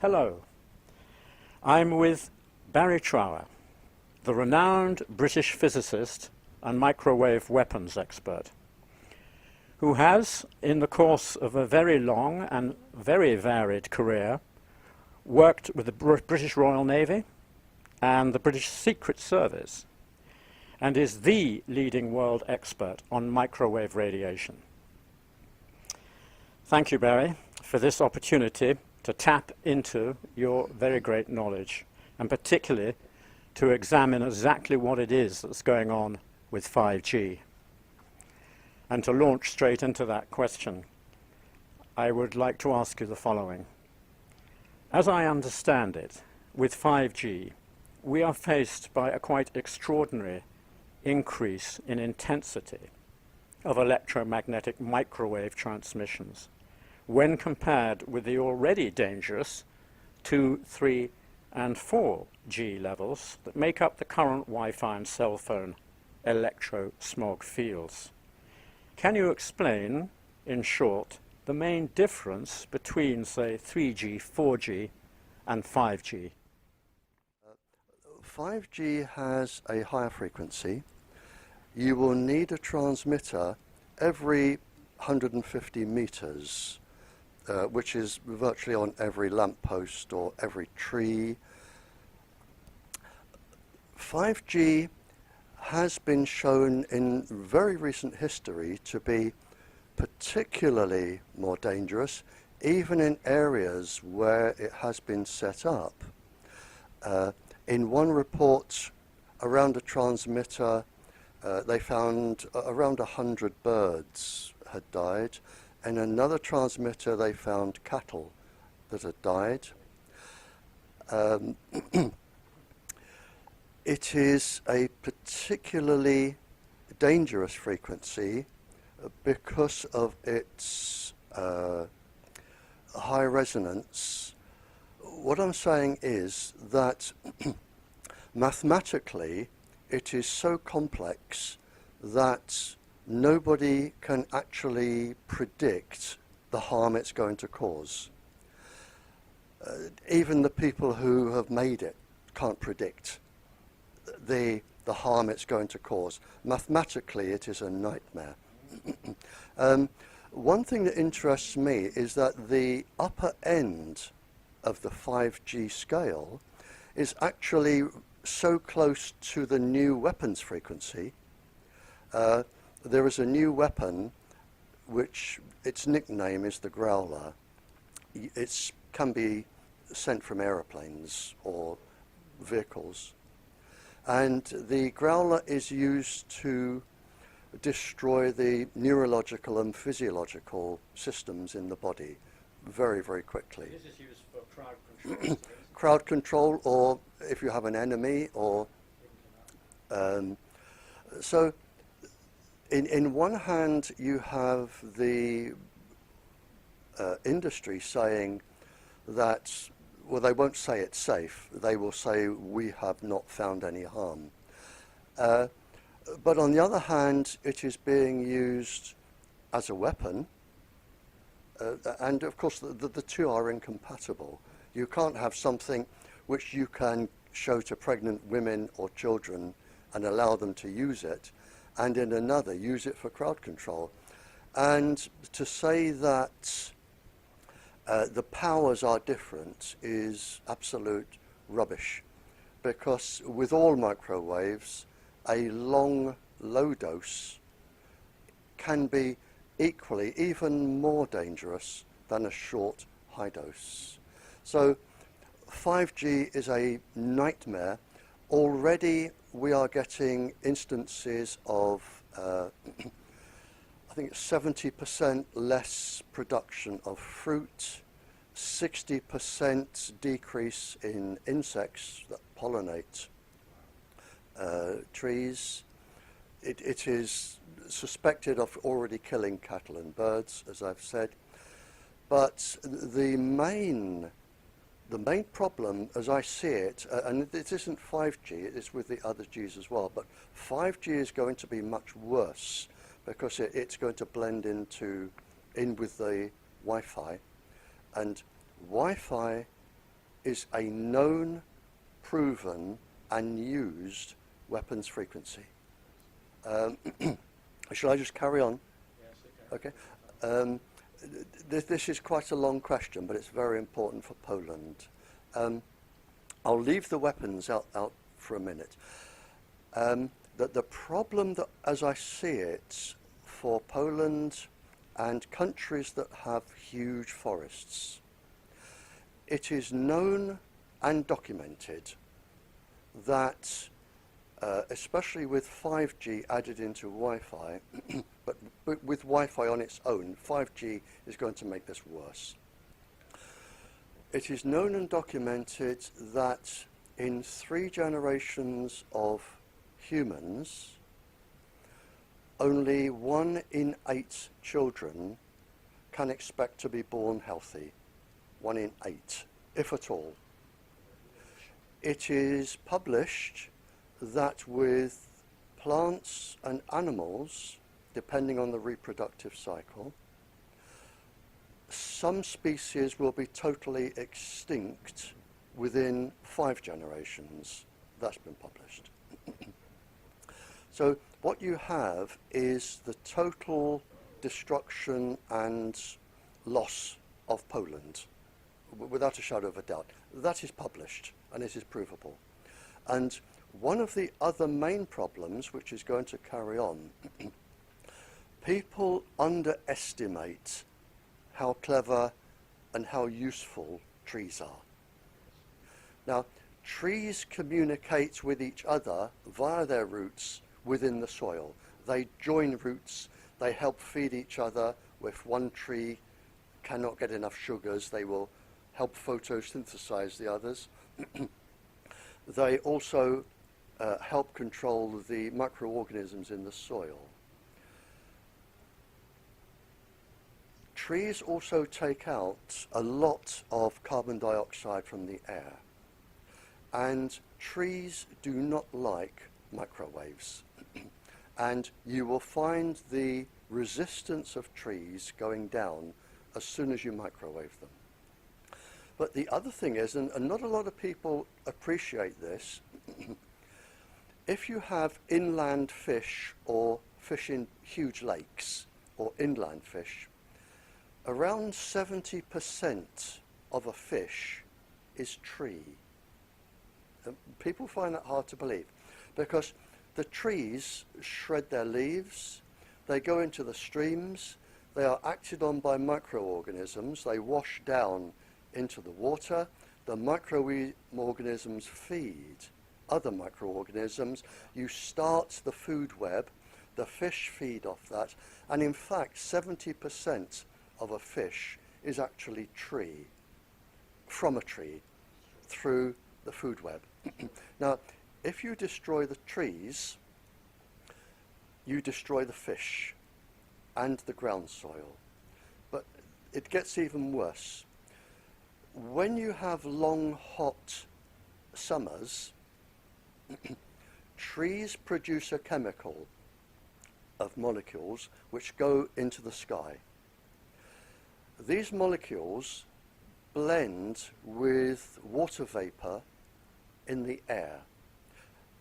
Hello, I'm with Barrie Trower, the renowned British physicist and microwave weapons expert, who has, in the course of a very long and very varied career, worked with the British Royal Navy and the British Secret Service, and is the leading world expert on microwave radiation. Thank you, Barrie, for this opportunity to tap into your very great knowledge, and particularly to examine exactly what it is that's going on with 5G. And to launch straight into that question, I would like to ask you the following. As I understand it, with 5G, we are faced by a quite extraordinary increase in intensity of electromagnetic microwave transmissions when compared with the already dangerous 2, 3, and 4G levels that make up the current Wi-Fi and cell phone electro-smog fields. Can you explain, in short, the main difference between, say, 3G, 4G, and 5G? 5G has a higher frequency. You will need a transmitter every 150 meters, which is virtually on every lamppost or every tree. 5G has been shown in very recent history to be particularly more dangerous, even in areas where it has been set up. In one report around a transmitter, they found around 100 birds had died. In another transmitter, they found cattle that had died. It is a particularly dangerous frequency because of its high resonance. What I'm saying is that mathematically it is so complex that nobody can actually predict the harm it's going to cause. Even the people who have made it can't predict the harm it's going to cause. Mathematically, it is a nightmare. One thing that interests me is that the upper end of the 5G scale is actually so close to the new weapons frequency. There is a new weapon which its nickname is the Growler. It can be sent from aeroplanes or vehicles. And the Growler is used to destroy the neurological and physiological systems in the body very, very quickly. This is used for crowd control. Crowd control, or if you have an enemy, or so in one hand you have the industry saying that, well, they won't say it's safe, they will say we have not found any harm. But on the other hand, it is being used as a weapon, and of course the two are incompatible. You can't have something which you can show to pregnant women or children and allow them to use it, and in another use it for crowd control. And to say that the powers are different is absolute rubbish, because with all microwaves, a long low dose can be equally, even more dangerous than a short high dose. So 5G is a nightmare. Already we are getting instances of, I think it's 70% less production of fruit, 60% decrease in insects that pollinate trees. it is suspected of already killing cattle and birds, as I've said. But the main problem, as I see it, and it isn't 5G, it is with the other Gs as well, but 5G is going to be much worse because it's going to blend in with the Wi-Fi. And Wi-Fi is a known, proven, and used weapons frequency. Shall I just carry on? Yes, Okay. This is quite a long question, but it's very important for Poland. I'll leave the weapons out for a minute. The problem that, as I see it, for Poland and countries that have huge forests, it is known and documented that, especially with 5G added into Wi-Fi, but with Wi-Fi on its own, 5G is going to make this worse. It is known and documented that in 3 generations of humans, only 1 in 8 children can expect to be born healthy. 1 in 8, if at all. It is published that with plants and animals, depending on the reproductive cycle, some species will be totally extinct within 5 generations. That's been published. So what you have is the total destruction and loss of Poland, without a shadow of a doubt. That is published, and it is provable. And one of the other main problems, which is going to carry on, people underestimate how clever and how useful trees are. Now, trees communicate with each other via their roots within the soil. They join roots, they help feed each other. If one tree cannot get enough sugars, they will help photosynthesize the others. They also help control the microorganisms in the soil. Trees also take out a lot of carbon dioxide from the air, and trees do not like microwaves. And you will find the resistance of trees going down as soon as you microwave them. But the other thing is, and not a lot of people appreciate this, if you have inland fish or fish in huge lakes or inland fish, around 70% of a fish is tree. People find that hard to believe because the trees shred their leaves, they go into the streams, they are acted on by microorganisms, they wash down into the water, the microorganisms feed other microorganisms, you start the food web, the fish feed off that, and in fact 70% of a fish is actually tree, from a tree, through the food web. Now, if you destroy the trees, you destroy the fish and the ground soil. But it gets even worse. When you have long, hot summers, trees produce a chemical of molecules which go into the sky. These molecules blend with water vapor in the air,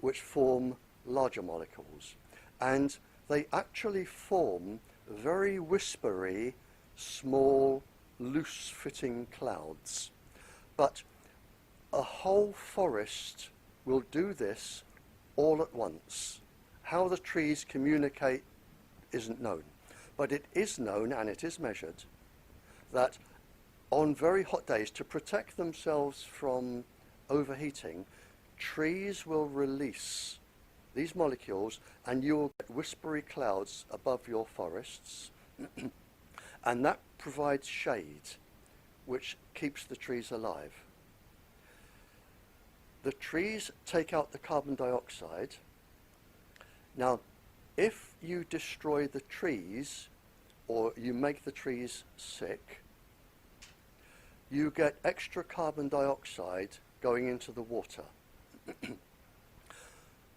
which form larger molecules. And they actually form very whispery, small, loose-fitting clouds. But a whole forest will do this all at once. How the trees communicate isn't known. But it is known, and it is measured, that on very hot days, to protect themselves from overheating, trees will release these molecules, and you will get whispery clouds above your forests, and that provides shade, which keeps the trees alive. The trees take out the carbon dioxide. Now, if you destroy the trees or you make the trees sick, you get extra carbon dioxide going into the water.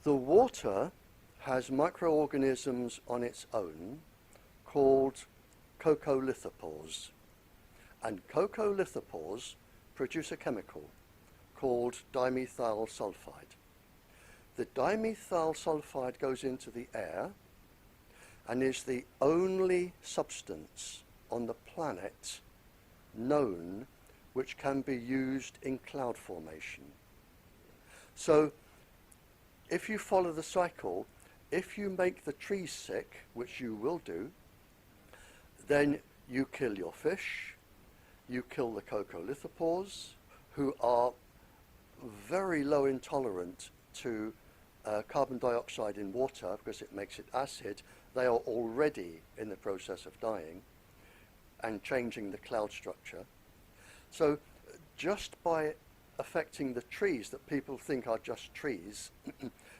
The water has microorganisms on its own called coccolithopores. And coccolithopores produce a chemical called dimethyl sulfide. The dimethyl sulfide goes into the air and is the only substance on the planet known which can be used in cloud formation. So if you follow the cycle, if you make the trees sick, which you will do, then you kill your fish, you kill the coccolithopores, who are very low intolerant to carbon dioxide in water because it makes it acid. They are already in the process of dying and changing the cloud structure. So just by affecting the trees that people think are just trees,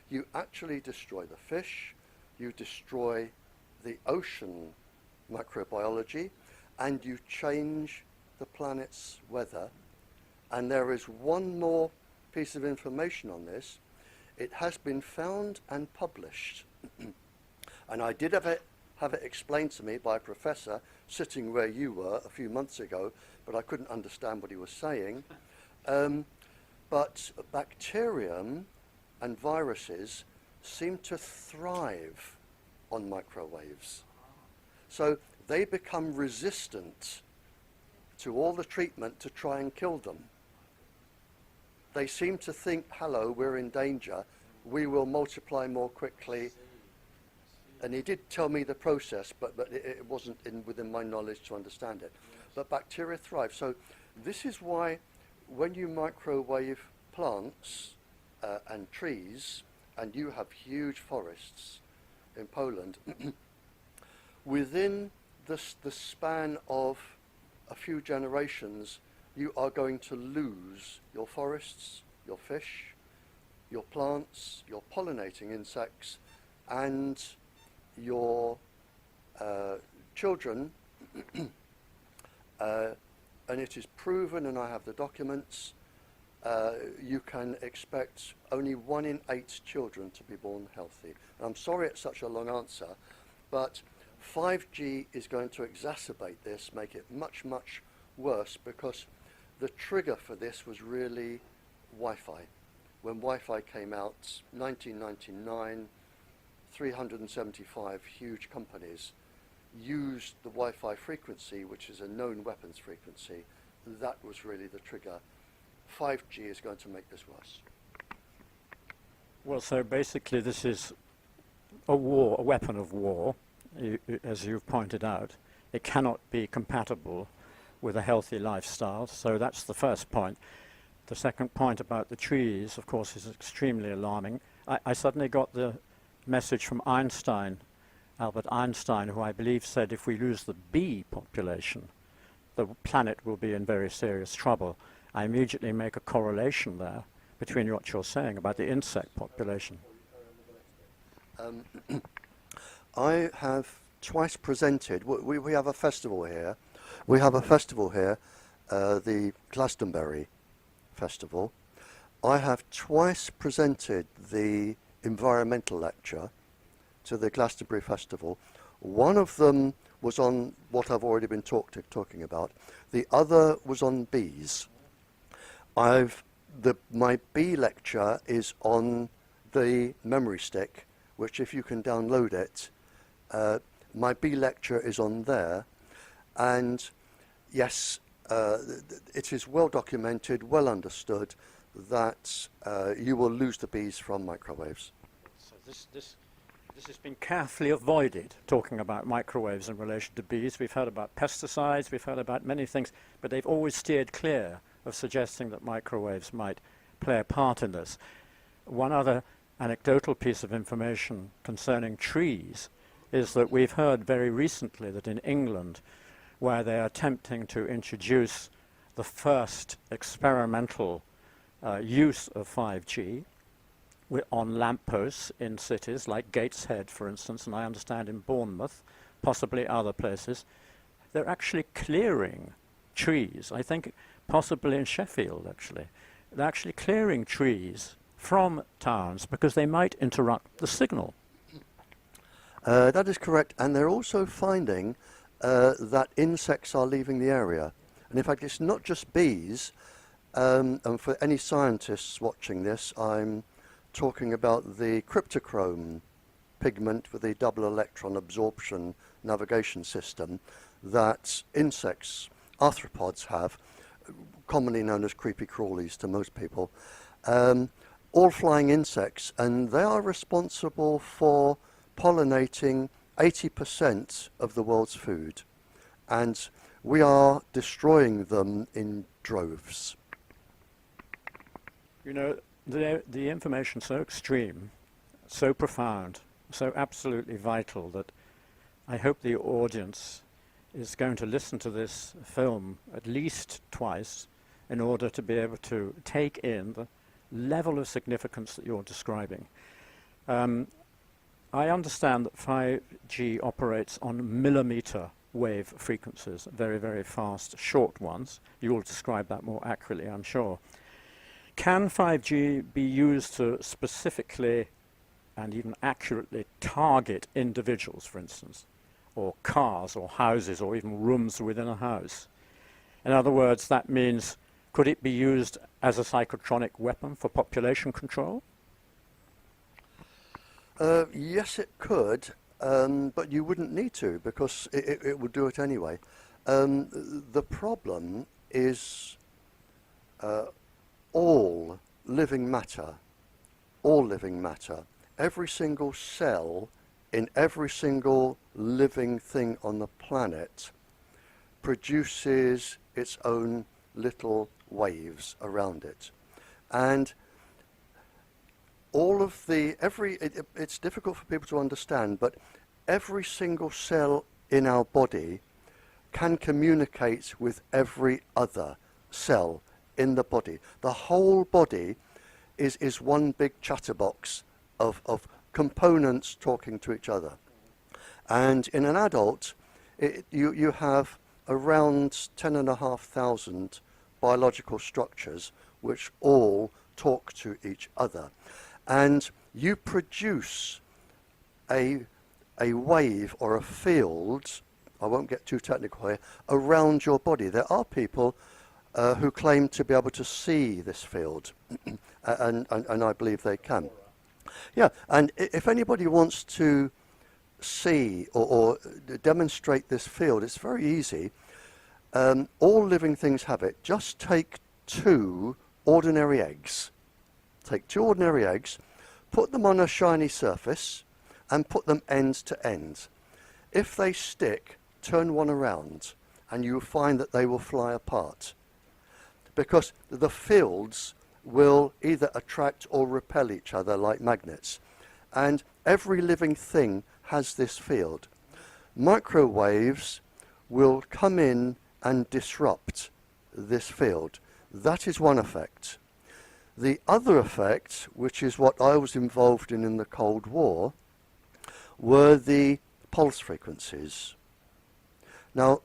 you actually destroy the fish, you destroy the ocean microbiology, and you change the planet's weather. And there is one more piece of information on this. It has been found and published, and I did have it explained to me by a professor sitting where you were a few months ago, but I couldn't understand what he was saying. But bacterium and viruses seem to thrive on microwaves. So they become resistant to all the treatment to try and kill them. They seem to think, hello, we're in danger, we will multiply more quickly. And he did tell me the process, but it wasn't within my knowledge to understand it. But bacteria thrive. So this is why when you microwave plants and trees, and you have huge forests in Poland, within the span of a few generations, you are going to lose your forests, your fish, your plants, your pollinating insects, and your children. And it is proven, and I have the documents, you can expect only 1 in 8 children to be born healthy. And I'm sorry it's such a long answer, but 5G is going to exacerbate this, make it much, much worse, because the trigger for this was really Wi-Fi. When Wi-Fi came out, 1999, 375 huge companies used the Wi-Fi frequency, which is a known weapons frequency. That was really the trigger. 5G is going to make this worse. Well, so basically this is a weapon of war, as you've pointed out. It cannot be compatible with a healthy lifestyle, so that's the first point. The second point about the trees, of course, is extremely alarming. I suddenly got the message from Einstein, Albert Einstein, who I believe said if we lose the bee population, the planet will be in very serious trouble. I immediately make a correlation there between what you're saying about the insect population. I have twice presented, we have a festival here. We have a festival here, the Glastonbury Festival. I have twice presented the environmental lecture to the Glastonbury Festival. One of them was on what I've already been talking about. The other was on bees. My bee lecture is on the memory stick, which if you can download it, my bee lecture is on there. And yes, it is well documented, well understood that you will lose the bees from microwaves. So this has been carefully avoided, talking about microwaves in relation to bees. We've heard about pesticides, we've heard about many things, but they've always steered clear of suggesting that microwaves might play a part in this. One other anecdotal piece of information concerning trees is that we've heard very recently that in England, where they are attempting to introduce the first experimental use of 5G, on lampposts in cities like Gateshead, for instance, and I understand in Bournemouth, possibly other places. They're actually clearing trees. I think possibly in Sheffield, actually. They're actually clearing trees from towns because they might interrupt the signal. That is correct, and they're also finding that insects are leaving the area. And in fact, it's not just bees, and for any scientists watching this, I'm talking about the cryptochrome pigment with the double electron absorption navigation system that insects, arthropods have, commonly known as creepy crawlies to most people, all flying insects, and they are responsible for pollinating 80% of the world's food, and we are destroying them in droves. You know, the information so extreme, so profound, so absolutely vital that I hope the audience is going to listen to this film at least twice in order to be able to take in the level of significance that you're describing. I understand that 5G operates on millimeter wave frequencies, very, very fast, short ones. You will describe that more accurately, I'm sure. Can 5G be used to specifically and even accurately target individuals, for instance, or cars or houses or even rooms within a house? In other words, that means, could it be used as a psychotronic weapon for population control? Yes, it could, but you wouldn't need to because it would do it anyway. The problem is all living matter, every single cell in every single living thing on the planet produces its own little waves around it. And all of it's difficult for people to understand, but every single cell in our body can communicate with every other cell in the body. The whole body is one big chatterbox of components talking to each other. And in an adult, you have around 10,500 biological structures which all talk to each other. And you produce a wave or a field, I won't get too technical here, around your body. There are people who claim to be able to see this field, and I believe they can. Yeah, and if anybody wants to see or demonstrate this field, it's very easy. All living things have it. Just take two ordinary eggs. Take two ordinary eggs, put them on a shiny surface, and put them end to end. If they stick, turn one around, and you'll find that they will fly apart. Because the fields will either attract or repel each other like magnets. And every living thing has this field. Microwaves will come in and disrupt this field. That is one effect. The other effect, which is what I was involved in the Cold War, were the pulse frequencies. Now,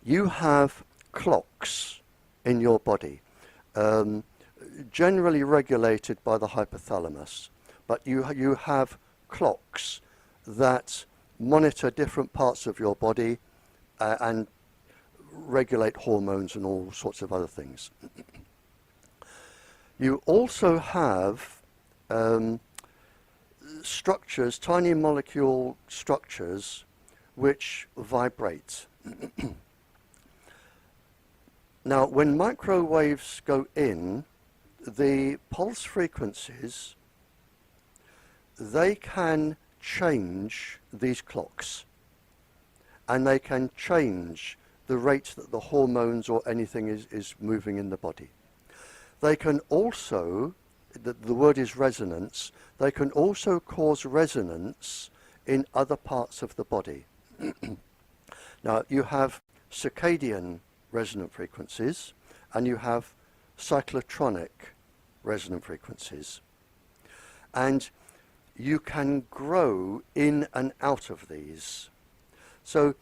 you have clocks in your body, generally regulated by the hypothalamus, but you have clocks that monitor different parts of your body and regulate hormones and all sorts of other things. You also have structures, tiny molecule structures, which vibrate. Now, when microwaves go in, the pulse frequencies, they can change these clocks, and they can change the rate that the hormones or anything is moving in the body. They can also, the word is resonance, they can also cause resonance in other parts of the body. Now, you have circadian resonant frequencies, and you have cyclotronic resonant frequencies. And you can grow in and out of these. So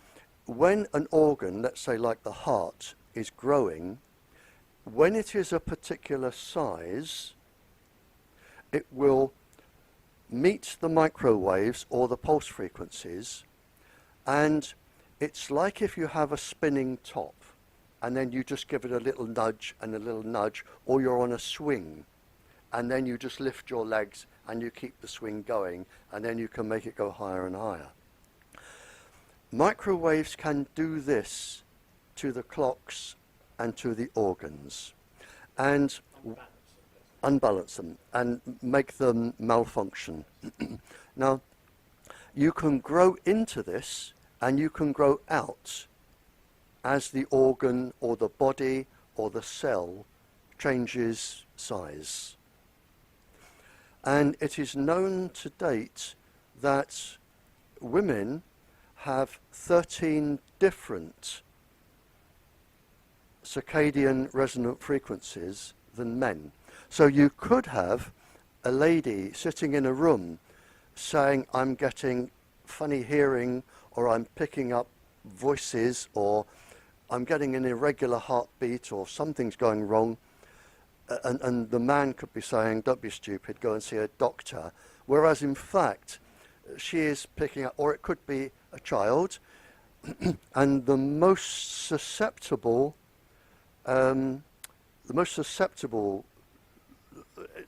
when an organ, let's say like the heart, is growing, when it is a particular size, it will meet the microwaves or the pulse frequencies, and it's like if you have a spinning top and then you just give it a little nudge and a little nudge, or you're on a swing and then you just lift your legs and you keep the swing going, and then you can make it go higher and higher. Microwaves can do this to the clocks and to the organs, and unbalance them and make them malfunction. Now, you can grow into this and you can grow out as the organ or the body or the cell changes size. And it is known to date that women have 13 different circadian resonant frequencies than men. So you could have a lady sitting in a room saying, I'm getting funny hearing, or I'm picking up voices, or I'm getting an irregular heartbeat, or something's going wrong. And the man could be saying, don't be stupid, go and see a doctor. Whereas in fact, she is picking up, or it could be a child, and the most susceptible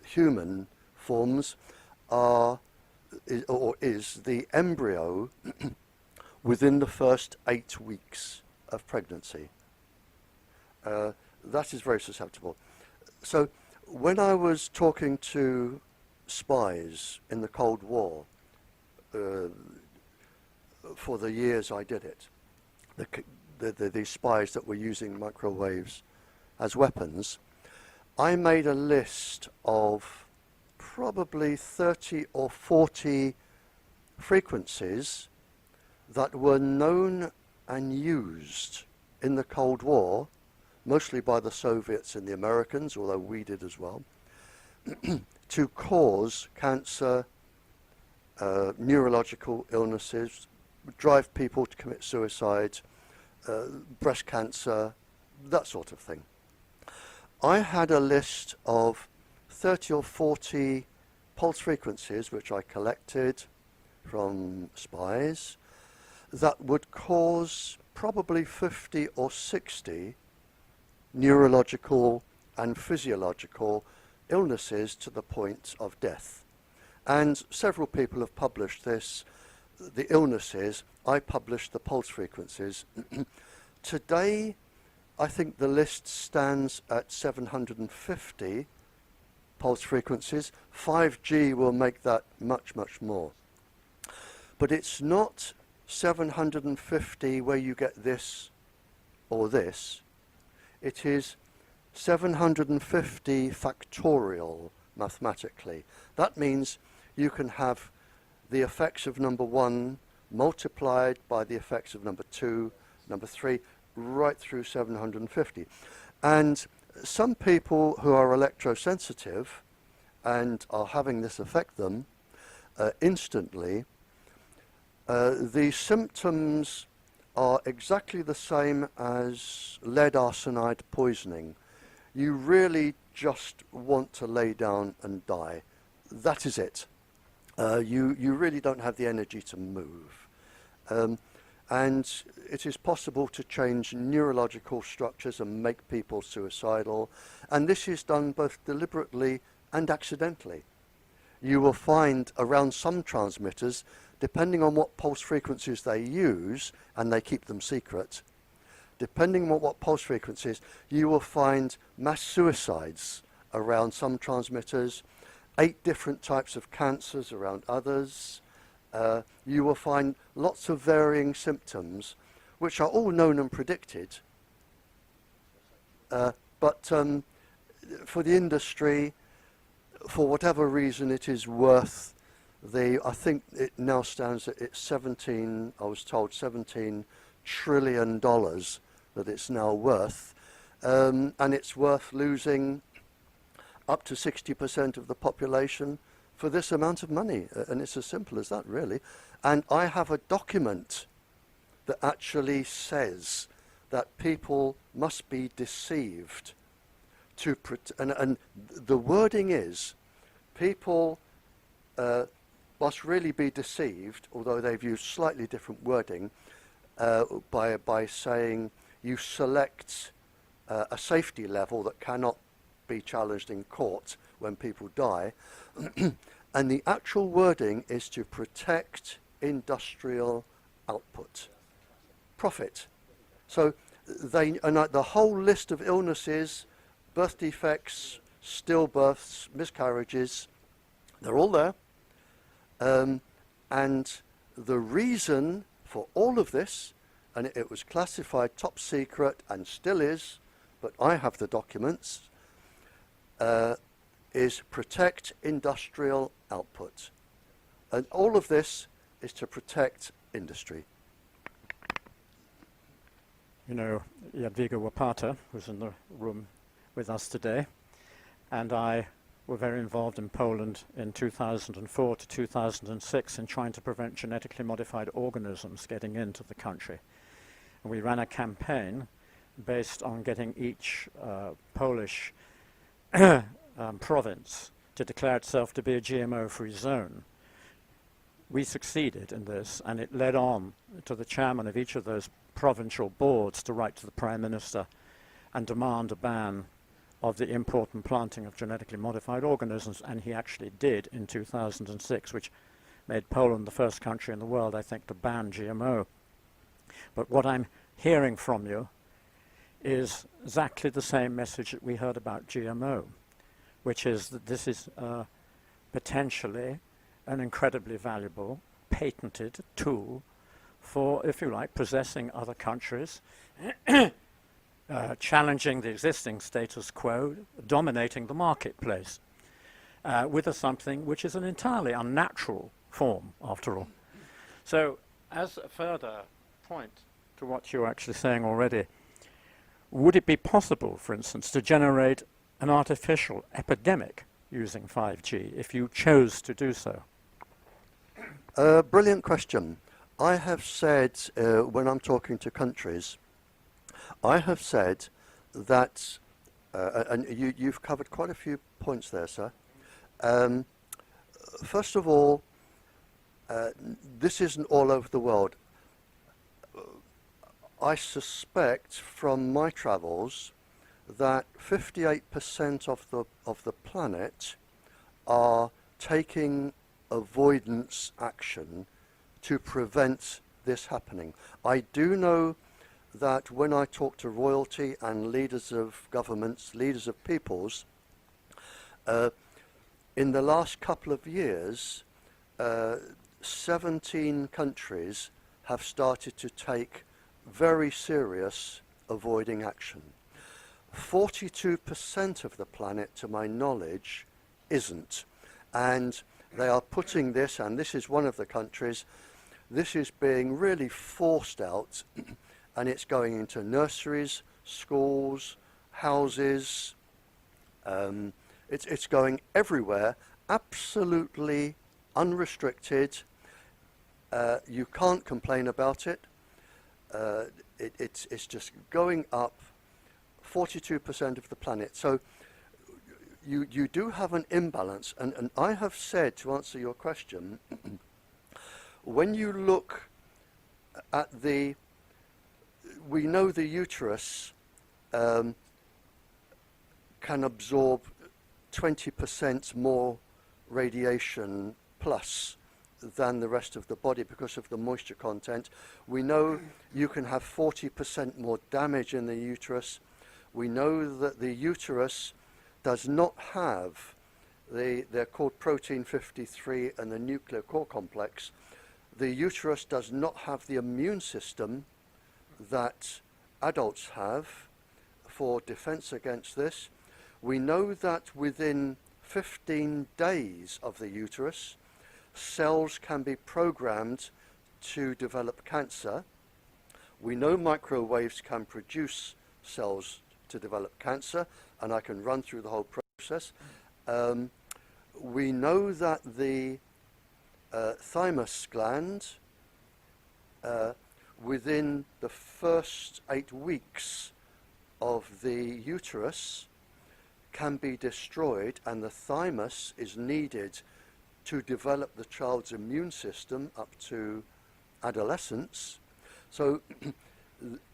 human forms is the embryo within the first 8 weeks of pregnancy. That is very susceptible. So when I was talking to spies in the Cold War, for the years I did it, the spies that were using microwaves as weapons, I made a list of probably 30 or 40 frequencies that were known and used in the Cold War, mostly by the Soviets and the Americans, although we did as well, to cause cancer, neurological illnesses, drive people to commit suicide, breast cancer, that sort of thing. I had a list of 30 or 40 pulse frequencies which I collected from spies that would cause probably 50 or 60 neurological and physiological illnesses to the point of death. And several people have published this, the illnesses. I published the pulse frequencies. Today, I think the list stands at 750 pulse frequencies. 5G will make that much, much more. But it's not 750 where you get this or this. It is 750 factorial mathematically. That means you can have the effects of number 1 multiplied by the effects of number 2, number 3, right through 750. And some people who are electrosensitive and are having this affect them instantly, the symptoms are exactly the same as lead arsenide poisoning. You really just want to lay down and die. That is it. You really don't have the energy to move. And it is possible to change neurological structures and make people suicidal. And this is done both deliberately and accidentally. You will find around some transmitters, depending on what pulse frequencies they use, and they keep them secret, depending on what pulse frequencies, you will find mass suicides around some transmitters, 8 different types of cancers around others. You will find lots of varying symptoms, which are all known and predicted. But for the industry, for whatever reason, it is worth I think it now stands at it's 17, I was told $17 trillion that it's now worth. And it's worth losing up to 60% of the population for this amount of money. And it's as simple as that, really. And I have a document that actually says that people must be deceived to and the wording is people must really be deceived, although they've used slightly different wording, by saying you select a safety level that cannot be challenged in court when people die. And the actual wording is to protect industrial output, profit. So the whole list of illnesses, birth defects, stillbirths, miscarriages, they're all there. And the reason for all of this, and it was classified top secret and still is, but I have the documents, is protect industrial output. And all of this is to protect industry. You know, Jadwiga Łopata, who's in the room with us today, and I were very involved in Poland in 2004 to 2006 in trying to prevent genetically modified organisms getting into the country. And we ran a campaign based on getting each Polish province to declare itself to be a GMO-free zone. We succeeded in this, and it led on to the chairman of each of those provincial boards to write to the Prime Minister and demand a ban of the import and planting of genetically modified organisms, and he actually did in 2006, which made Poland the first country in the world, I think, to ban GMO. But what I'm hearing from you is exactly the same message that we heard about GMO, which is that this is potentially an incredibly valuable, patented tool for, if you like, possessing other countries, challenging the existing status quo, dominating the marketplace, with something which is an entirely unnatural form, after all. So, as a further point to what you're actually saying already, would it be possible, for instance, to generate an artificial epidemic using 5G if you chose to do so? Brilliant question. I have said, when I'm talking to countries, I have said that, and you've covered quite a few points there, sir. First of all, this isn't all over the world. I suspect from my travels that 58% of the planet are taking avoidance action to prevent this happening. I do know that when I talk to royalty and leaders of governments, leaders of peoples, in the last couple of years, 17 countries have started to take very serious avoiding action. 42% of the planet, to my knowledge, isn't. And they are putting this, and this is one of the countries, this is being really forced out, and it's going into nurseries, schools, houses. It's going everywhere, absolutely unrestricted. You can't complain about it. It's just going up 42% of the planet. So you do have an imbalance. And I have said, to answer your question, when you look at we know the uterus can absorb 20% more radiation plus than the rest of the body because of the moisture content. We know you can have 40% more damage in the uterus. We know that the uterus does not have they're called protein 53 and the nuclear core complex. The uterus does not have the immune system that adults have for defense against this. We know that within 15 days of the uterus, cells can be programmed to develop cancer. We know microwaves can produce cells to develop cancer, and I can run through the whole process. we know that the thymus gland, within the first 8 weeks of the uterus, can be destroyed, and the thymus is needed to develop the child's immune system up to adolescence. So,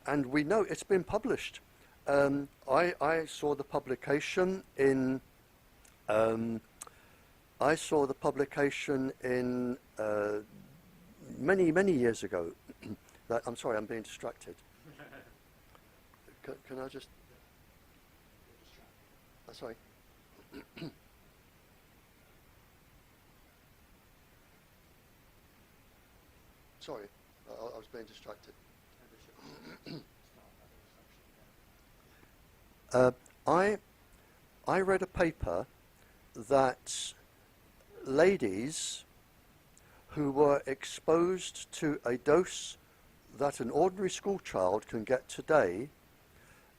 and we know it's been published. I saw the publication in many years ago. I'm sorry, I'm being distracted. Can I just? Sorry. Sorry, I was being distracted. I read a paper that ladies who were exposed to a dose that an ordinary school child can get today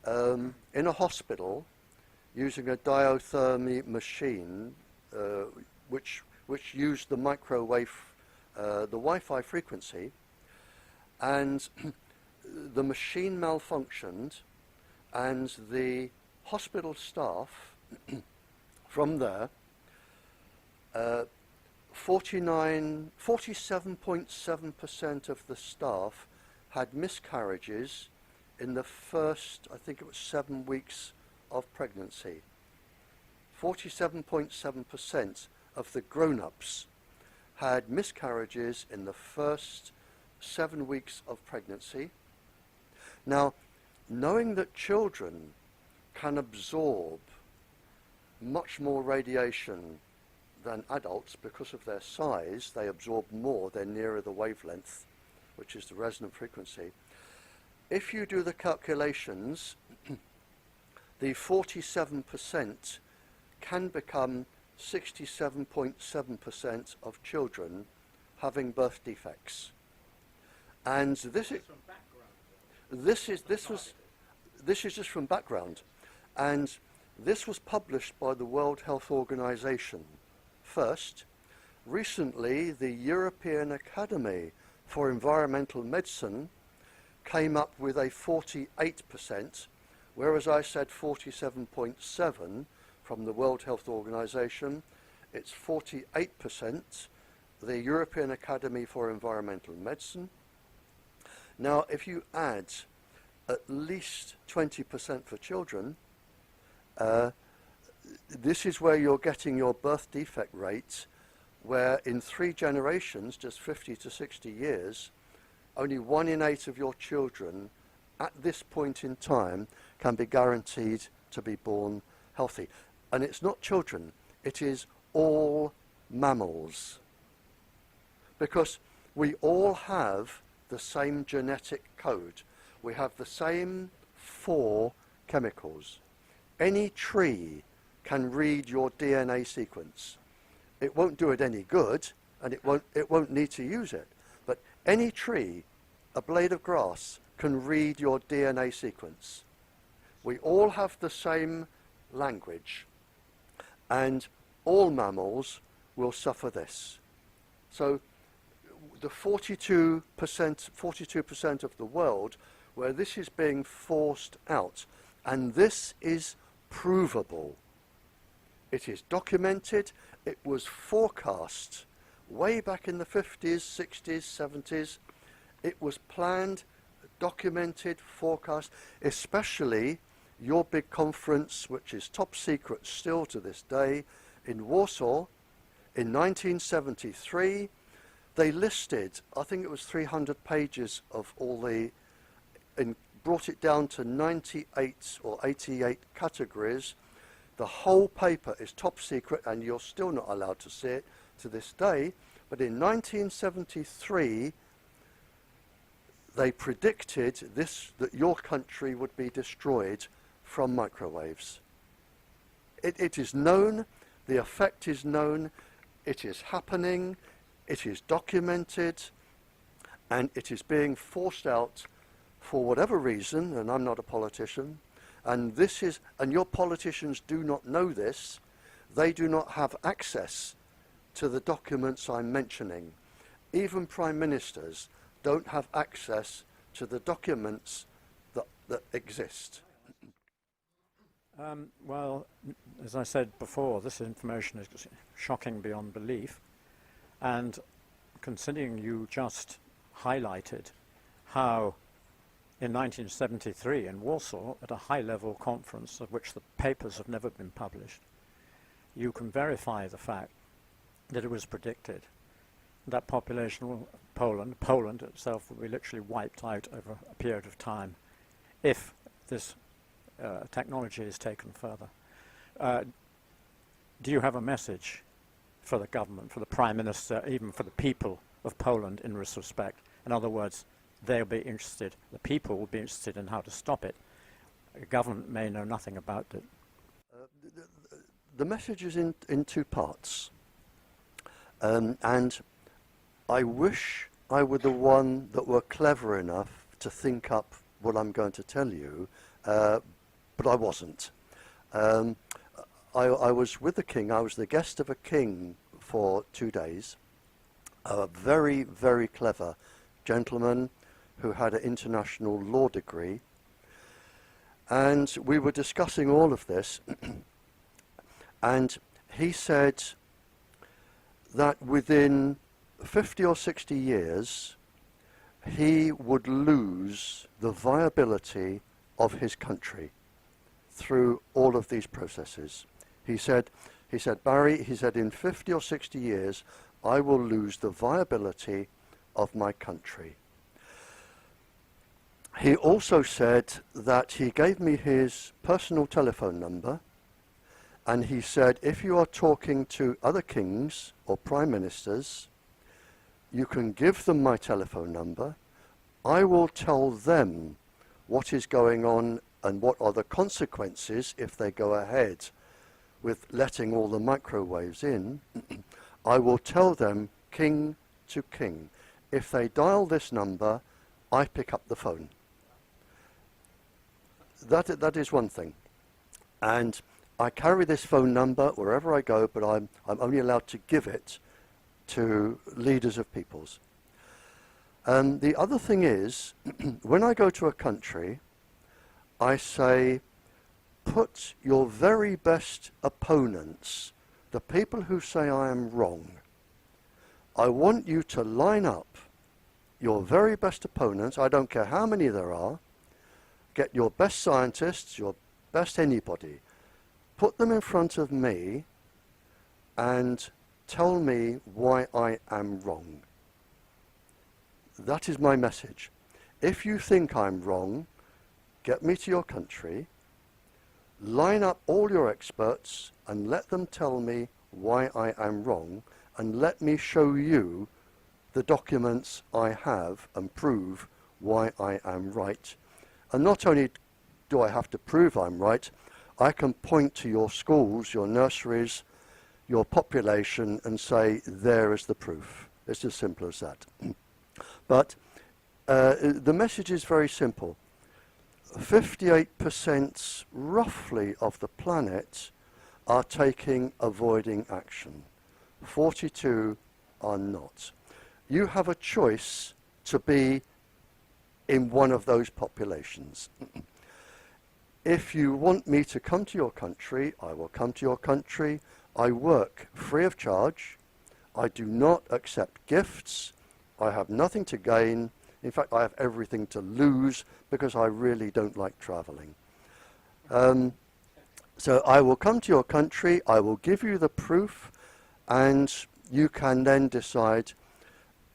in a hospital using a diathermy machine which used the microwave, the Wi-Fi frequency, and the machine malfunctioned, and the hospital staff from there, 47.7% of the staff had miscarriages in the first, I think it was 7 weeks of pregnancy. 47.7% of the grown-ups had miscarriages in the first 7 weeks of pregnancy. Now, knowing that children can absorb much more radiation than adults because of their size, they absorb more, they're nearer the wavelength, which is the resonant frequency. If you do the calculations, the 47% can become 67.7% of children having birth defects. And this is just from background, and this was published by the World Health Organization first. Recently, the European Academy for Environmental Medicine came up with a 48%, whereas I said 47.7 from the World Health Organization. It's 48%, the European Academy for Environmental Medicine. Now, if you add at least 20% for children, this is where you're getting your birth defect rate, where in 3 generations, just 50 to 60 years, only 1 in 8 of your children at this point in time can be guaranteed to be born healthy. And it's not children, it is all mammals. Because we all have the same genetic code. We have the same 4 chemicals. Any tree can read your DNA sequence. It won't do it any good, and it won't need to use it. But any tree, a blade of grass, can read your DNA sequence. We all have the same language, and all mammals will suffer this. So the 42% of the world where this is being forced out, and this is provable. It is documented. It was forecast way back in the 50s, 60s, 70s. It was planned, documented, forecast, especially your big conference, which is top secret still to this day, in Warsaw in 1973. They listed, I think it was 300 pages of all the, and brought it down to 98 or 88 categories. The whole paper is top secret, and you're still not allowed to see it to this day. But in 1973, they predicted this, that your country would be destroyed from microwaves. It is known, the effect is known, it is happening, it is documented, and it is being forced out for whatever reason, and I'm not a politician, and this is, and your politicians do not know this. they do not have access to the documents I'm mentioning. Even prime ministers don't have access to the documents that exist. Well, as I said before, this information is shocking beyond belief. And considering you just highlighted how in 1973 in Warsaw, at a high-level conference of which the papers have never been published, you can verify the fact that it was predicted that population will, Poland itself, will be literally wiped out over a period of time if this technology is taken further. Do you have a message for the government, for the Prime Minister, even for the people of Poland in this respect? In other words, they'll be interested, the people will be interested in how to stop it. The government may know nothing about it. The message is in two parts. And I wish I were the one that were clever enough to think up what I'm going to tell you, but I wasn't. I was with the king. I was the guest of a king for 2 days. A very, very clever gentleman who had an international law degree. And we were discussing all of this. And he said that within 50 or 60 years, he would lose the viability of his country through all of these processes. He said, Barrie, he said, in 50 or 60 years, I will lose the viability of my country. He also said that he gave me his personal telephone number, and he said, if you are talking to other kings or prime ministers, you can give them my telephone number. I will tell them what is going on and what are the consequences if they go ahead with letting all the microwaves in. I will tell them king to king. If they dial this number, I pick up the phone. That is one thing. And I carry this phone number wherever I go, but I'm only allowed to give it to leaders of peoples. The other thing is, when I go to a country, I say, put your very best opponents, the people who say I am wrong, I want you to line up your very best opponents, I don't care how many there are, get your best scientists, your best anybody, put them in front of me and tell me why I am wrong. That is my message. If you think I'm wrong, get me to your country, line up all your experts and let them tell me why I am wrong, and let me show you the documents I have and prove why I am right. And not only do I have to prove I'm right, I can point to your schools, your nurseries, your population and say, there is the proof. It's as simple as that. But the message is very simple. 58% roughly of the planet are taking avoiding action. 42 are not. You have a choice to be in one of those populations. If you want me to come to your country, I will come to your country. I work free of charge. I do not accept gifts. I have nothing to gain. In fact, I have everything to lose because I really don't like traveling. So I will come to your country, I will give you the proof, and you can then decide,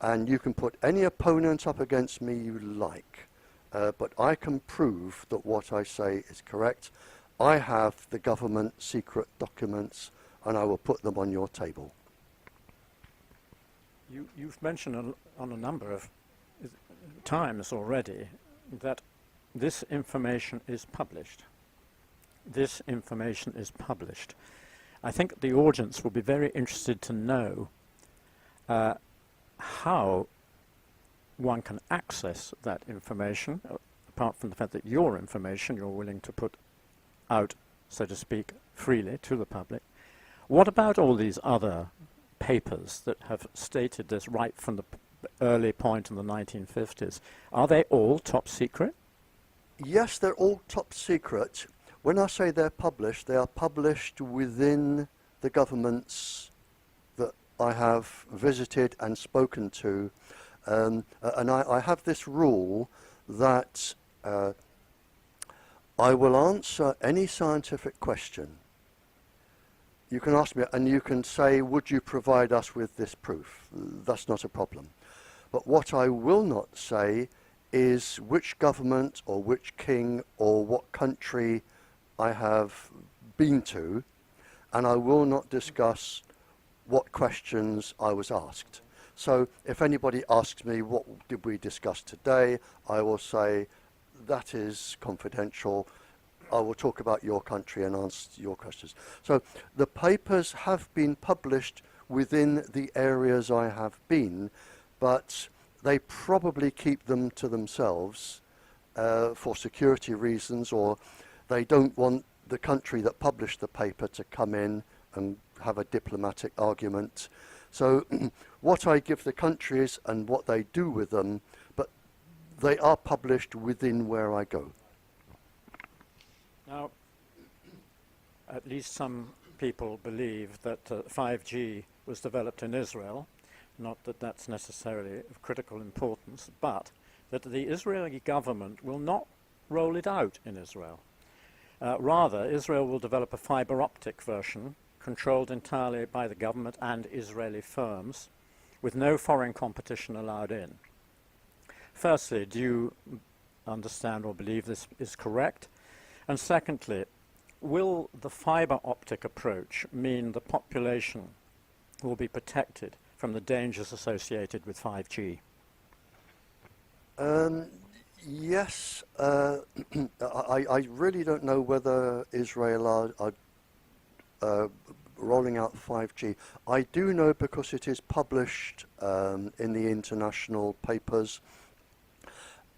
and you can put any opponent up against me you like. But I can prove that what I say is correct. I have the government secret documents, and I will put them on your table. You've mentioned on a number of times already that this information is published. This information is published. I think the audience will be very interested to know how one can access that information, apart from the fact that your information you're willing to put out, so to speak, freely to the public. What about all these other papers that have stated this right from the early point in the 1950s? Are they all top secret? Yes, they're all top secret. When I say they're published, they are published within the governments that I have visited and spoken to. And I have this rule that I will answer any scientific question. You can ask me and you can say, would you provide us with this proof? That's not a problem. But what I will not say is which government or which king or what country I have been to, and I will not discuss what questions I was asked. So if anybody asks me what did we discuss today, I will say that is confidential. I will talk about your country and answer your questions. So the papers have been published within the areas I have been, but they probably keep them to themselves for security reasons, or they don't want the country that published the paper to come in and have a diplomatic argument. So what I give the countries and what they do with them, but they are published within where I go. Now, at least some people believe that 5G was developed in Israel. Not that that's necessarily of critical importance, but that the Israeli government will not roll it out in Israel. Rather, Israel will develop a fiber optic version controlled entirely by the government and Israeli firms, with no foreign competition allowed in. Firstly, do you understand or believe this is correct? And secondly, will the fiber optic approach mean the population will be protected from the dangers associated with 5G? Yes, I really don't know whether Israel are rolling out 5G. I do know because it is published in the international papers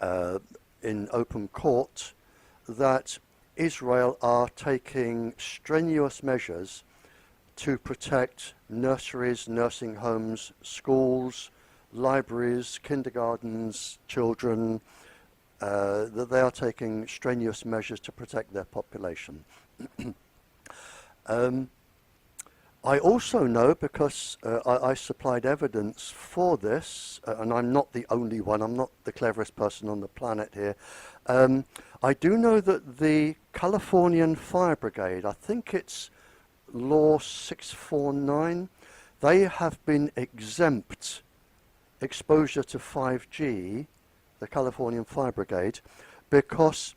in open court that Israel are taking strenuous measures to protect nurseries, nursing homes, schools, libraries, kindergartens, children, that they are taking strenuous measures to protect their population. I also know, because I supplied evidence for this, and I'm not the only one, I'm not the cleverest person on the planet here, I do know that the Californian Fire Brigade, I think it's Law 649, they have been exempt exposure to 5G, the Californian Fire Brigade, because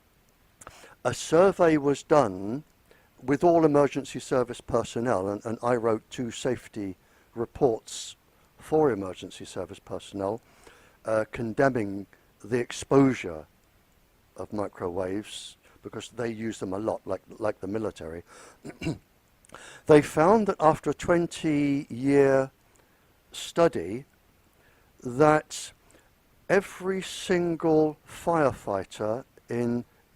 a survey was done with all emergency service personnel, and I wrote 2 safety reports for emergency service personnel condemning the exposure of microwaves, because they use them a lot, like the military. They found that after a 20-year study that every single firefighter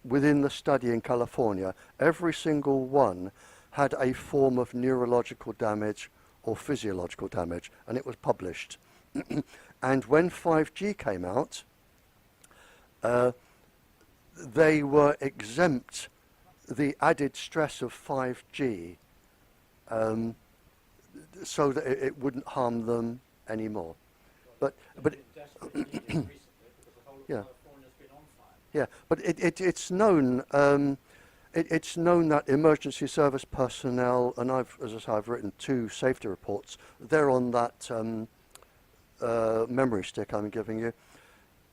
within the study in California, every single one had a form of neurological damage or physiological damage, and it was published. And when 5G came out, they were exempt the added stress of 5G so that it wouldn't harm them anymore. But yeah. Yeah, but it's known. It's known that emergency service personnel, and as I say, I've written 2 safety reports. They're on that memory stick I'm giving you.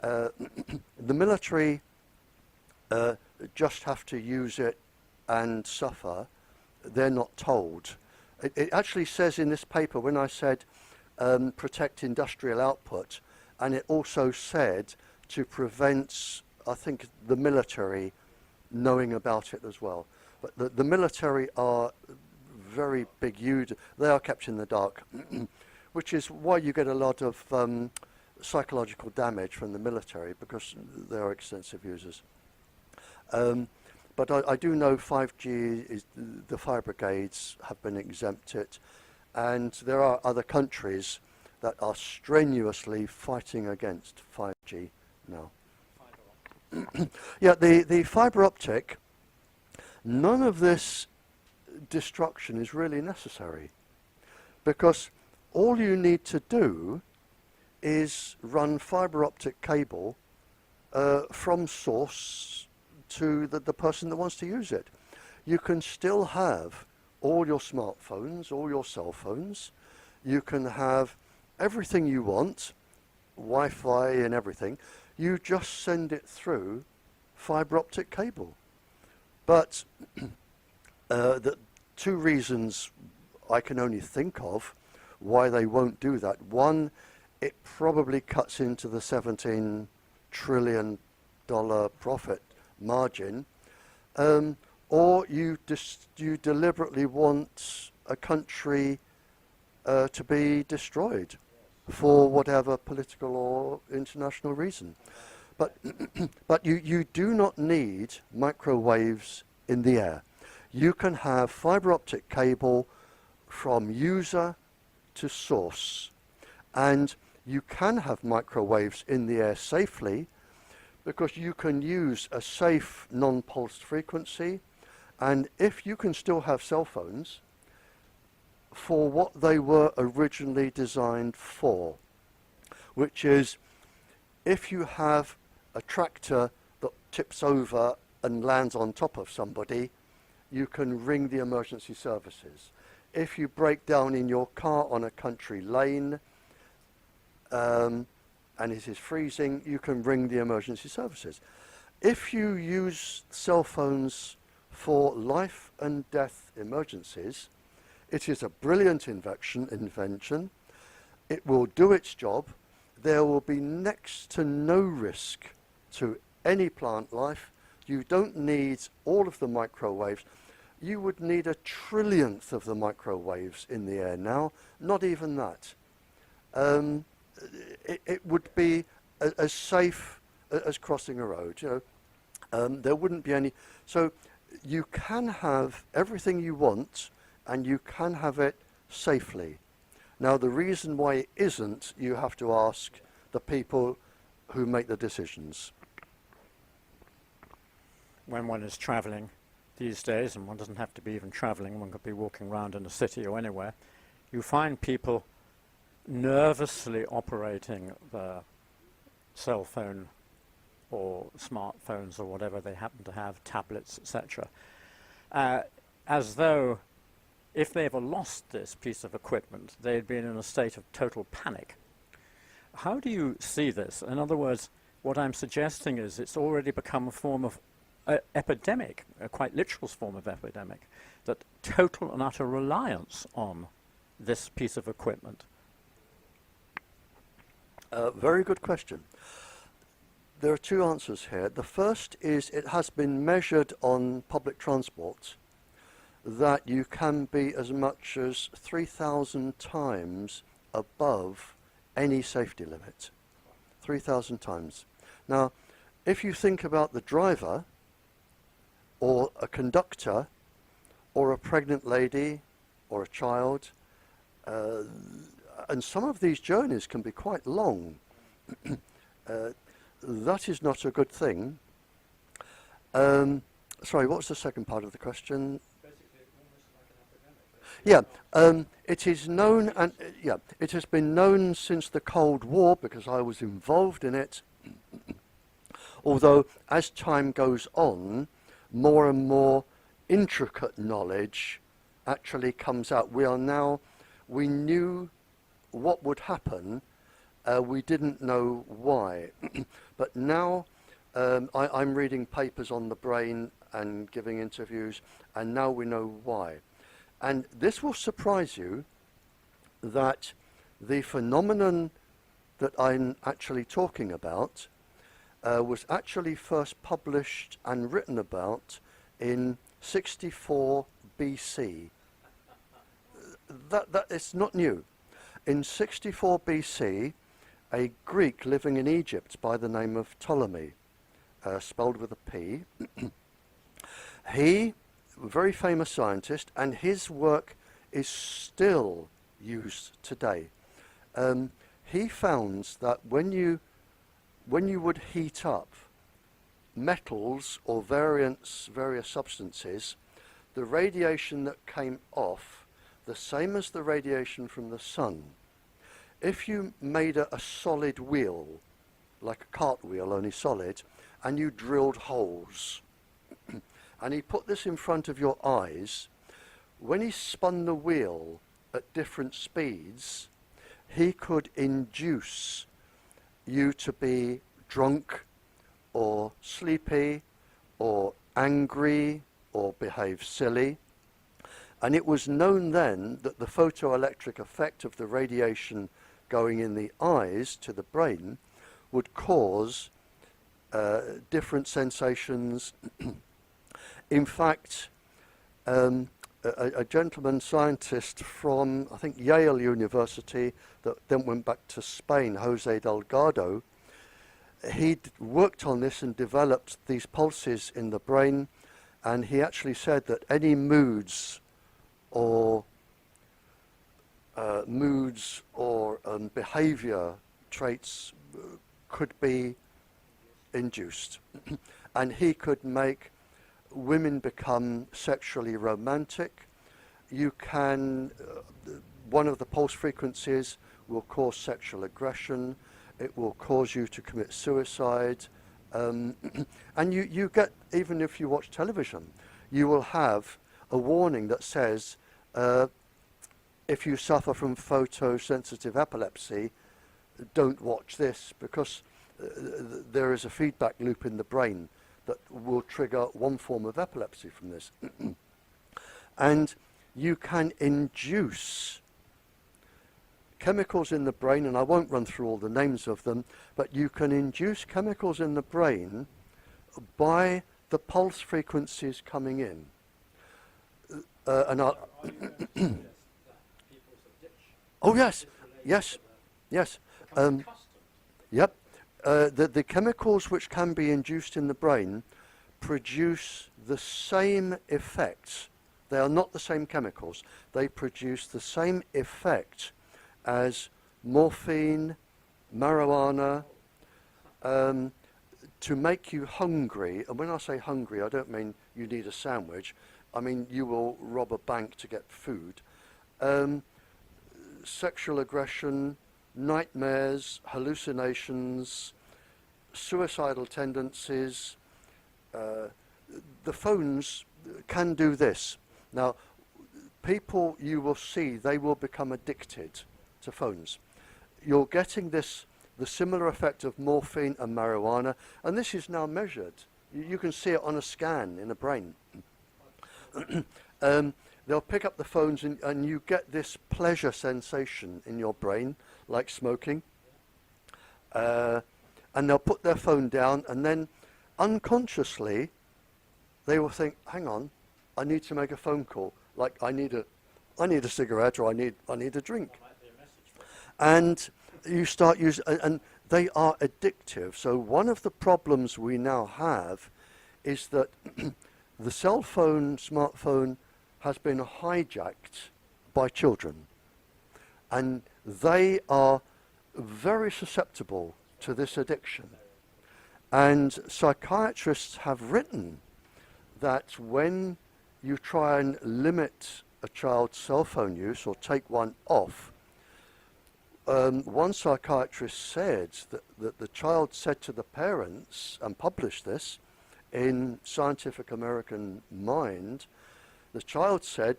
The military just have to use it and suffer. They're not told. It actually says in this paper, when I said protect industrial output, and it also said to prevent, I think, the military knowing about it as well. But the military are very big users. They are kept in the dark, which is why you get a lot of psychological damage from the military, because they are extensive users. but I do know 5G is, the fire brigades have been exempted, and there are other countries that are strenuously fighting against 5G now. Yeah, the fibre optic, none of this destruction is really necessary, because all you need to do is run fibre optic cable from source to the person that wants to use it. You can still have all your smartphones, all your cell phones. You can have everything you want, Wi-Fi and everything. You just send it through fibre optic cable. But the two reasons I can only think of why they won't do that. One, it probably cuts into the $17 trillion profit margin, or you deliberately want a country to be destroyed for whatever political or international reason. But but you do not need microwaves in the air. You can have fibre optic cable from user to source, and you can have microwaves in the air safely, because you can use a safe non-pulsed frequency, and if you can still have cell phones for what they were originally designed for, which is if you have a tractor that tips over and lands on top of somebody, you can ring the emergency services. If you break down in your car on a country lane and it is freezing, you can ring the emergency services. If you use cell phones for life and death emergencies, it is a brilliant invention. It will do its job. There will be next to no risk to any plant life. You don't need all of the microwaves. You would need a trillionth of the microwaves in the air now, not even that. It would be as safe as crossing a road. You know, there wouldn't be any. So you can have everything you want, and you can have it safely. Now, the reason why it isn't, you have to ask the people who make the decisions. When one is travelling these days, and one doesn't have to be even travelling, one could be walking around in a city or anywhere, you find people nervously operating their cell phone or smartphones or whatever they happen to have, tablets, etc., as though if they ever lost this piece of equipment, they'd been in a state of total panic. How do you see this? In other words, what I'm suggesting is it's already become a form of epidemic, a quite literal form of epidemic, that total and utter reliance on this piece of equipment. Very good question. There are two answers here. The first is it has been measured on public transport that you can be as much as 3,000 times above any safety limit. 3,000 times. Now, if you think about the driver, or a conductor, or a pregnant lady, or a child, and some of these journeys can be quite long. That is not a good thing. Sorry, what was the second part of the question? Basically, almost like an epidemic. Yeah, it is known, and it has been known since the Cold War, because I was involved in it. Although, as time goes on, more and more intricate knowledge actually comes out. We knew what would happen, we didn't know why. But now I'm reading papers on the brain and giving interviews, and now we know why. And this will surprise you that the phenomenon that I'm actually talking about was actually first published and written about in 64 BC. That is not new. In 64 BC, a Greek living in Egypt by the name of Ptolemy, spelled with a P, He, a very famous scientist, and his work is still used today. He found that when you would heat up metals or various substances, the radiation that came off, the same as the radiation from the sun, if you made a solid wheel, like a cartwheel, only solid, and you drilled holes, and he put this in front of your eyes, when he spun the wheel at different speeds, he could induce you to be drunk or sleepy or angry or behave silly. And it was known then that the photoelectric effect of the radiation going in the eyes to the brain would cause different sensations. In fact, a gentleman scientist from, I think, Yale University, that then went back to Spain, Jose Delgado, he'd worked on this and developed these pulses in the brain, and he actually said that any moods or behavior traits could be induced. And he could make women become sexually romantic. You can, one of the pulse frequencies will cause sexual aggression. It will cause you to commit suicide. And you get, even if you watch television, you will have a warning that says, if you suffer from photosensitive epilepsy, don't watch this, because there is a feedback loop in the brain that will trigger one form of epilepsy from this. And you can induce chemicals in the brain, and I won't run through all the names of them, but you can induce chemicals in the brain by the pulse frequencies coming in. Oh yes, yes, yes. Yep. The chemicals which can be induced in the brain produce the same effects. They are not the same chemicals. They produce the same effect as morphine, marijuana, to make you hungry. And when I say hungry, I don't mean you need a sandwich. I mean you will rob a bank to get food. Sexual aggression, nightmares, hallucinations, suicidal tendencies. The phones can do this. Now, people, you will see, they will become addicted to phones. You're getting this, the similar effect of morphine and marijuana, and this is now measured. You can see it on a scan in the brain. They'll pick up the phones and you get this pleasure sensation in your brain, like smoking. And they'll put their phone down, and then unconsciously they will think, hang on, I need to make a phone call. Like I need a cigarette, or I need a drink. And you start using, and they are addictive. So one of the problems we now have is that the cell phone, smartphone, has been hijacked by children, and they are very susceptible to this addiction. And psychiatrists have written that when you try and limit a child's cell phone use or take one off, one psychiatrist said that the child said to the parents, and published this in Scientific American Mind, the child said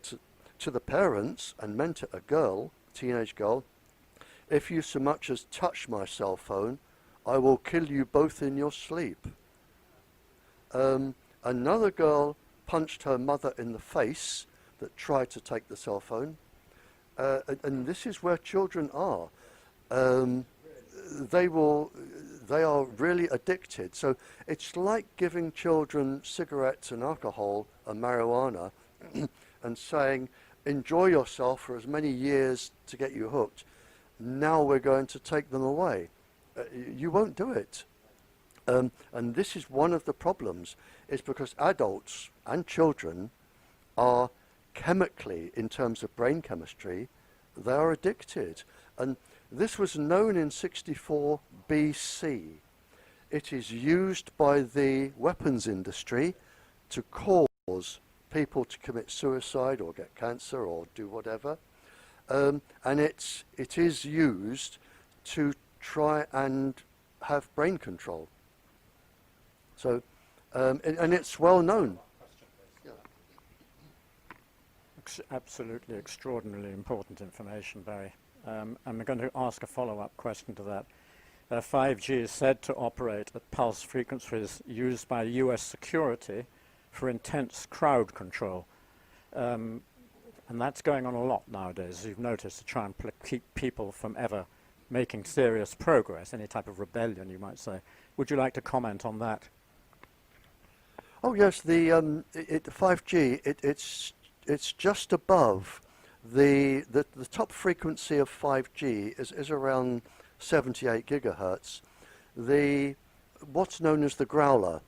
to the parents, and meant it a girl, teenage girl, if you so much as touch my cell phone, I will kill you both in your sleep. Another girl punched her mother in the face that tried to take the cell phone. And this is where children are. They are really addicted. So it's like giving children cigarettes and alcohol and marijuana and saying, enjoy yourself for as many years to get you hooked. Now we're going to take them away. You won't do it. And this is one of the problems, is because adults and children are chemically, in terms of brain chemistry, they are addicted. And this was known in 64 BC. It is used by the weapons industry to cause people to commit suicide or get cancer or do whatever. And it is used to try and have brain control. So, and it's well known. Absolutely extraordinarily important information, Barrie. And we're going to ask a follow-up question to that. 5G is said to operate at pulse frequencies used by US security for intense crowd control. And that's going on a lot nowadays, as you've noticed, to try and keep people from ever making serious progress, any type of rebellion, you might say. Would you like to comment on that? Oh yes, the 5G, it's just above the top frequency of 5G is around 78 gigahertz. What's known as the growler,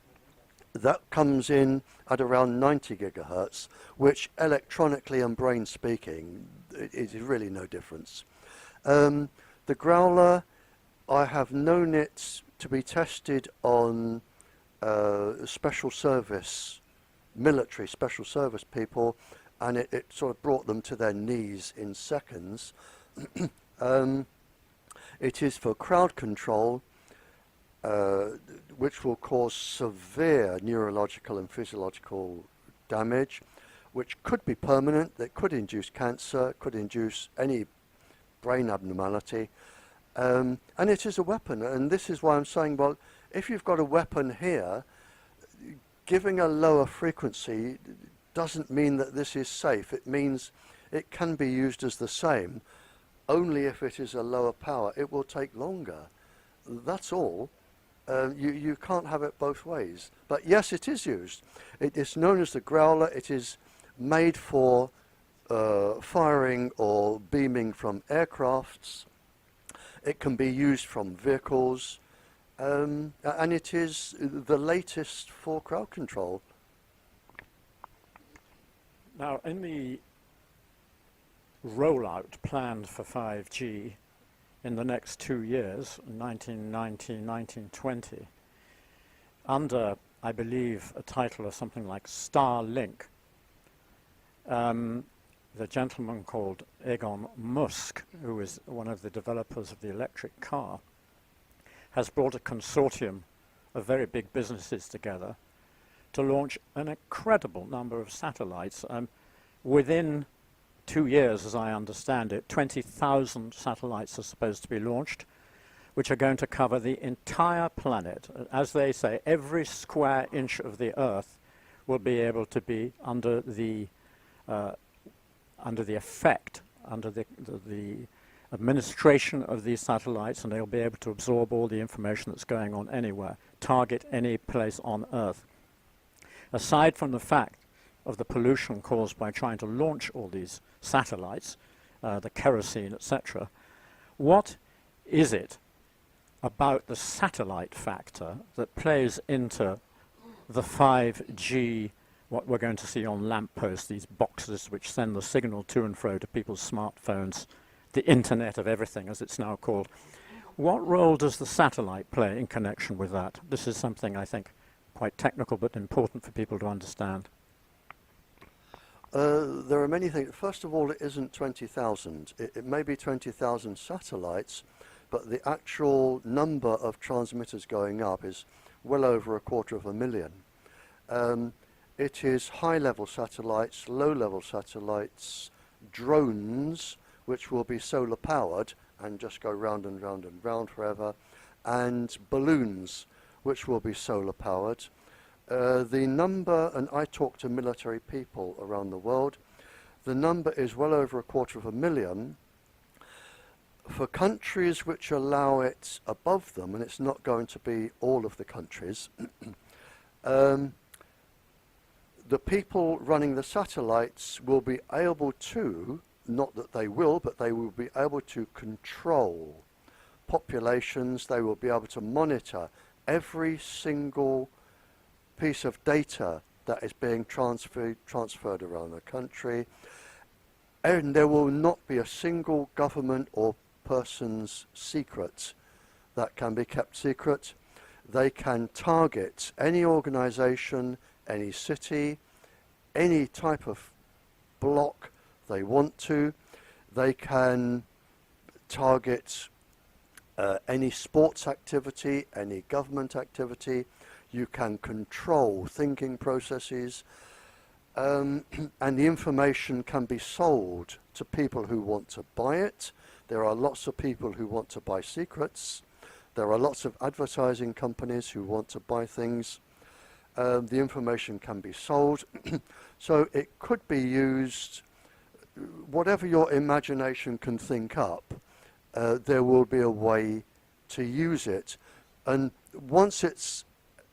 that comes in at around 90 gigahertz, which electronically and brain speaking is really no difference. The growler, I have known it to be tested on special service, military special service people, and it sort of brought them to their knees in seconds. It is for crowd control, which will cause severe neurological and physiological damage, which could be permanent, that could induce cancer, could induce any brain abnormality. And it is a weapon, and this is why I'm saying, well, if you've got a weapon here, giving a lower frequency doesn't mean that this is safe. It means it can be used as the same, only if it is a lower power. It will take longer. That's all. You can't have it both ways. But yes, it is used. It is known as the growler. It is made for firing or beaming from aircrafts. It can be used from vehicles. And it is the latest for crowd control. Now, in the rollout planned for 5G in the next 2 years, 1919, 1920, under, I believe, a title of something like Starlink, the gentleman called Elon Musk, who is one of the developers of the electric car, has brought a consortium of very big businesses together to launch an incredible number of satellites. Within 2 years, as I understand it, 20,000 satellites are supposed to be launched, which are going to cover the entire planet. As they say, every square inch of the Earth will be able to be under the effect, under the administration of these satellites, and they'll be able to absorb all the information that's going on anywhere, target any place on Earth. Aside from the fact of the pollution caused by trying to launch all these satellites, the kerosene, etc., what is it about the satellite factor that plays into the 5G, what we're going to see on lampposts, these boxes which send the signal to and fro to people's smartphones, the Internet of Everything, as it's now called? What role does the satellite play in connection with that? This is something, I think, quite technical but important for people to understand. There are many things. First of all, it isn't 20,000. It may be 20,000 satellites, but the actual number of transmitters going up is well over 250,000. It is high-level satellites, low-level satellites, drones, which will be solar-powered and just go round and round and round forever, and balloons, which will be solar-powered. The number, and I talk to military people around the world, the number is well over 250,000. For countries which allow it above them, and it's not going to be all of the countries, the people running the satellites will be able to, not that they will, but they will be able to control populations. They will be able to monitor every single piece of data that is being transferred around the country, and there will not be a single government or person's secret that can be kept secret. They can target any organisation, any city, any type of block they want to. They can target any sports activity, any government activity. You can control thinking processes, and the information can be sold to people who want to buy it. There are lots of people who want to buy secrets. There are lots of advertising companies who want to buy things. The information can be sold. So it could be used, whatever your imagination can think up, there will be a way to use it. And once it's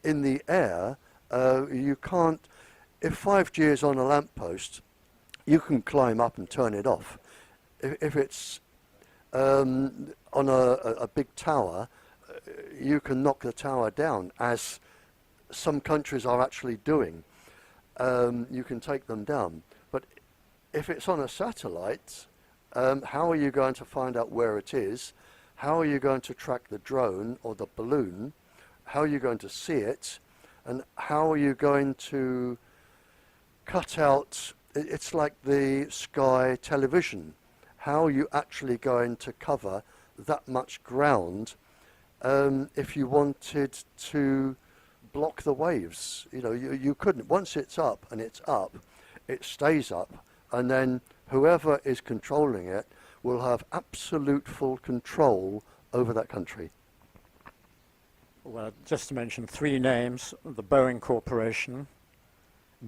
in the air, you can't, if 5G is on a lamppost, you can climb up and turn it off. If it's on a big tower, you can knock the tower down, as some countries are actually doing. You can take them down. But if it's on a satellite, how are you going to find out where it is? How are you going to track the drone or the balloon? How are you going to see it? And how are you going to cut out, it's like the Sky television. How are you actually going to cover that much ground if you wanted to block the waves? You know, you couldn't. Once it's up and it's up, it stays up, and then whoever is controlling it will have absolute full control over that country. Well, just to mention three names: the Boeing Corporation,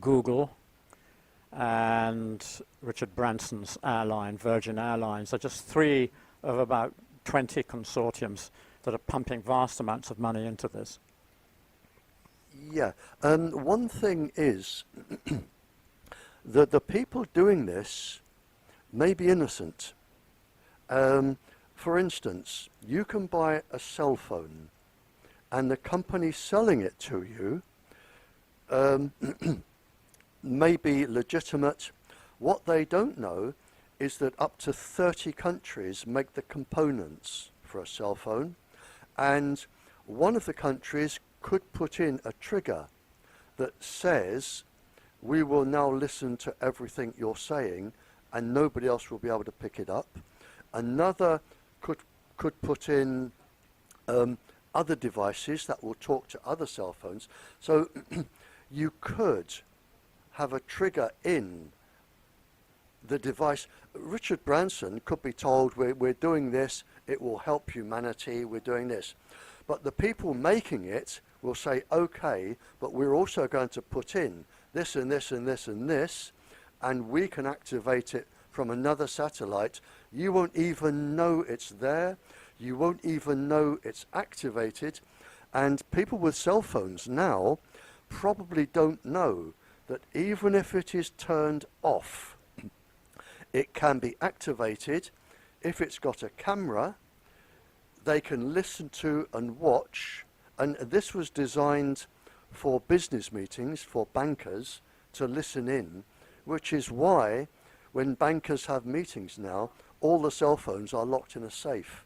Google, and Richard Branson's airline, Virgin Airlines, are just three of about 20 consortiums that are pumping vast amounts of money into this. Yeah, one thing is that the people doing this may be innocent. For instance, you can buy a cell phone, and the company selling it to you may be legitimate. What they don't know is that up to 30 countries make the components for a cell phone, and one of the countries could put in a trigger that says, we will now listen to everything you're saying, and nobody else will be able to pick it up. Another could put in other devices that will talk to other cell phones. So you could have a trigger in the device. Richard Branson could be told, we're doing this, it will help humanity, we're doing this. But the people making it will say, okay, but we're also going to put in this and this and this and this, and we can activate it from another satellite. You won't even know it's there. You won't even know it's activated. And people with cell phones now probably don't know that even if it is turned off, it can be activated. If it's got a camera, they can listen to and watch. And this was designed for business meetings, for bankers to listen in, which is why when bankers have meetings now, all the cell phones are locked in a safe.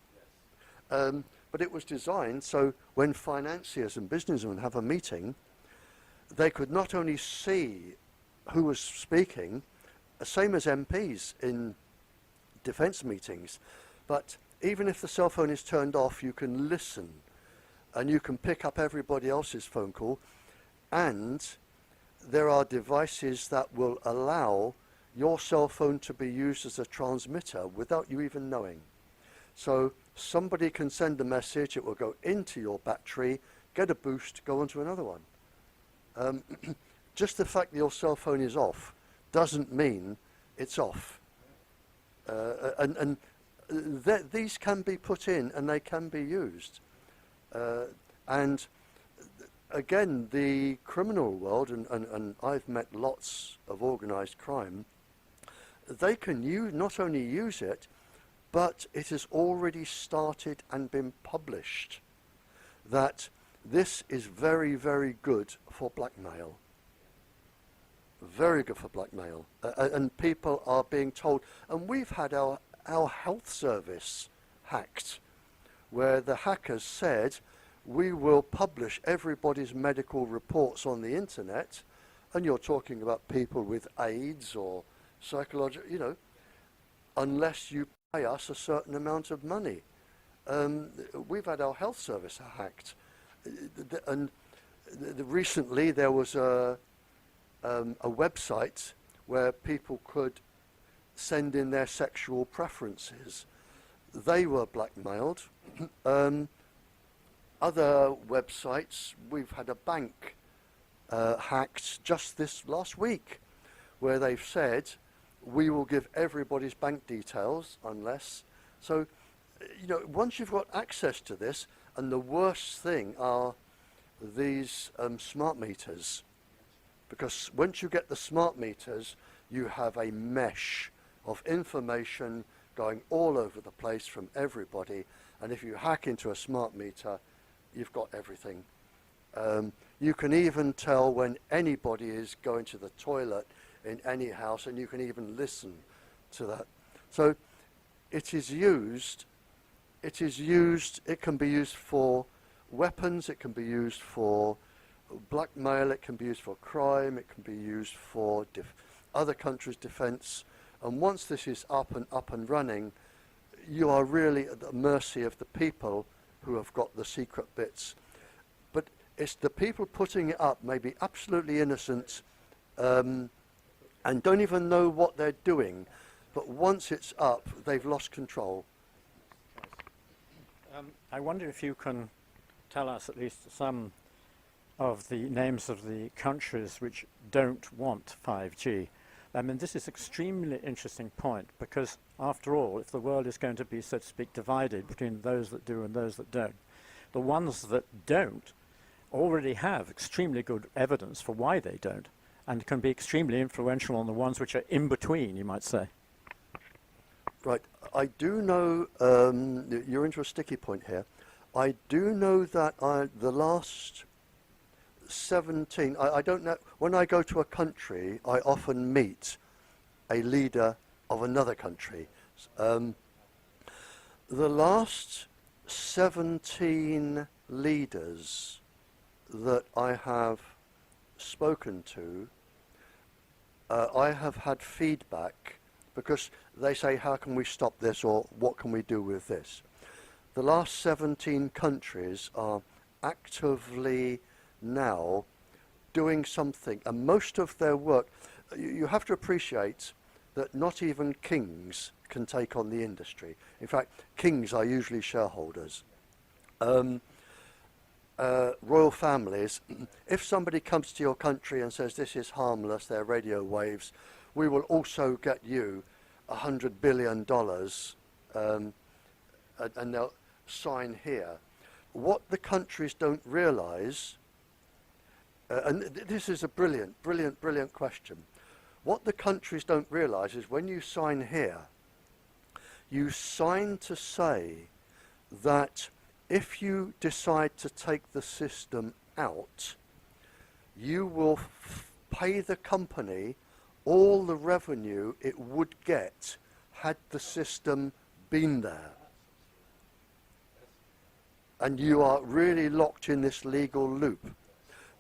But it was designed so when financiers and businessmen have a meeting, they could not only see who was speaking, same as MPs in defence meetings, but even if the cell phone is turned off, you can listen and you can pick up everybody else's phone call, and there are devices that will allow your cell phone to be used as a transmitter without you even knowing. So somebody can send a message, it will go into your battery, get a boost, go on to another one. Just the fact that your cell phone is off doesn't mean it's off. These can be put in and they can be used. And again, the criminal world, and I've met lots of organised crime, they can not only use it, but it has already started and been published that this is very, very good for blackmail. very good for blackmail. And people are being told, and we've had our health service hacked, where the hackers said, we will publish everybody's medical reports on the internet, and you're talking about people with AIDS or psychological, you know, unless you pay us a certain amount of money. We've had our health service hacked. And recently there was a website where people could send in their sexual preferences. They were blackmailed. Other websites, we've had a bank hacked just this last week, where they've said, we will give everybody's bank details unless. So, you know, once you've got access to this, and the worst thing are these smart meters, because once you get the smart meters, you have a mesh of information going all over the place from everybody, and if you hack into a smart meter, you've got everything. You can even tell when anybody is going to the toilet in any house, and you can even listen to that. So it is used, it can be used for weapons, it can be used for blackmail, it can be used for crime, it can be used for other countries' defense. And once this is up and running, you are really at the mercy of the people who have got the secret bits. But it's the people putting it up may be absolutely innocent and don't even know what they're doing. But once it's up, they've lost control. I wonder if you can tell us at least some of the names of the countries which don't want 5G. I mean, this is an extremely interesting point, because after all, if the world is going to be, so to speak, divided between those that do and those that don't, the ones that don't already have extremely good evidence for why they don't, and can be extremely influential on the ones which are in between, you might say. Right. I do know, you're into a sticky point here. I do know that the last 17, I don't know, when I go to a country, I often meet a leader of another country. The last 17 leaders that I have spoken to, I have had feedback, because they say, how can we stop this, or what can we do with this? The last 17 countries are actively now doing something, and most of their work, you have to appreciate that not even kings can take on the industry. In fact, kings are usually shareholders. Royal families, if somebody comes to your country and says this is harmless, they're radio waves, we will also get you $100 billion, and they'll sign here. What the countries don't realise, and this is a brilliant question. What the countries don't realise is when you sign here, you sign to say that if you decide to take the system out, you will pay the company all the revenue it would get had the system been there. And you are really locked in this legal loop.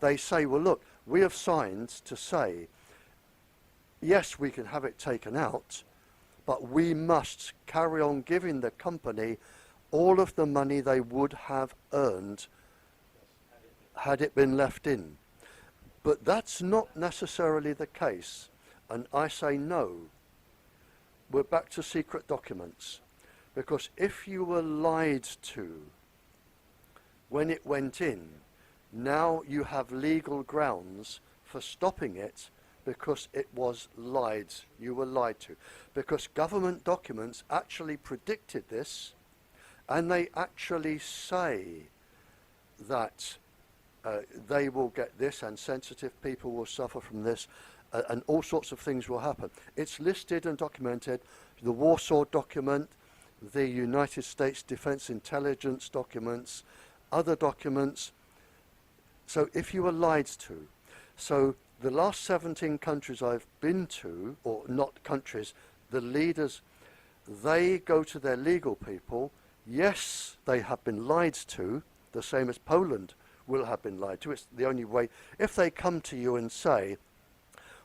They say, well, look, we have signed to say, yes, we can have it taken out, but we must carry on giving the company all of the money they would have earned had it been left in. But that's not necessarily the case. And I say no. We're back to secret documents. Because if you were lied to when it went in, now you have legal grounds for stopping it, because it was lied. You were lied to. Because government documents actually predicted this, and they actually say that they will get this, and sensitive people will suffer from this, and all sorts of things will happen. It's listed and documented. The Warsaw document, the United States Defense Intelligence documents, other documents. So if you were lied to, so the last 17 countries I've been to, or not countries, the leaders, they go to their legal people. Yes, they have been lied to, the same as Poland will have been lied to. It's the only way. If they come to you and say,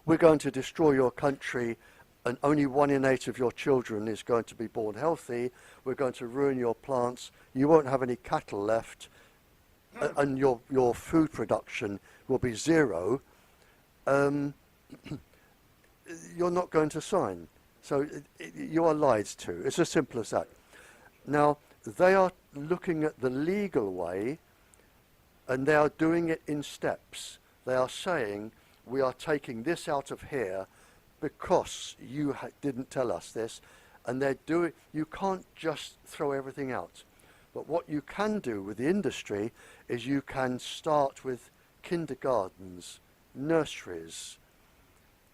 we're going to destroy your country and only 1 in 8 of your children is going to be born healthy, we're going to ruin your plants, you won't have any cattle left, and your food production will be zero, you're not going to sign. So you are lied to. It's as simple as that. Now, they are looking at the legal way, and they are doing it in steps. They are saying, we are taking this out of here because you didn't tell us this, and they're doing. You can't just throw everything out. But what you can do with the industry is you can start with kindergartens, nurseries,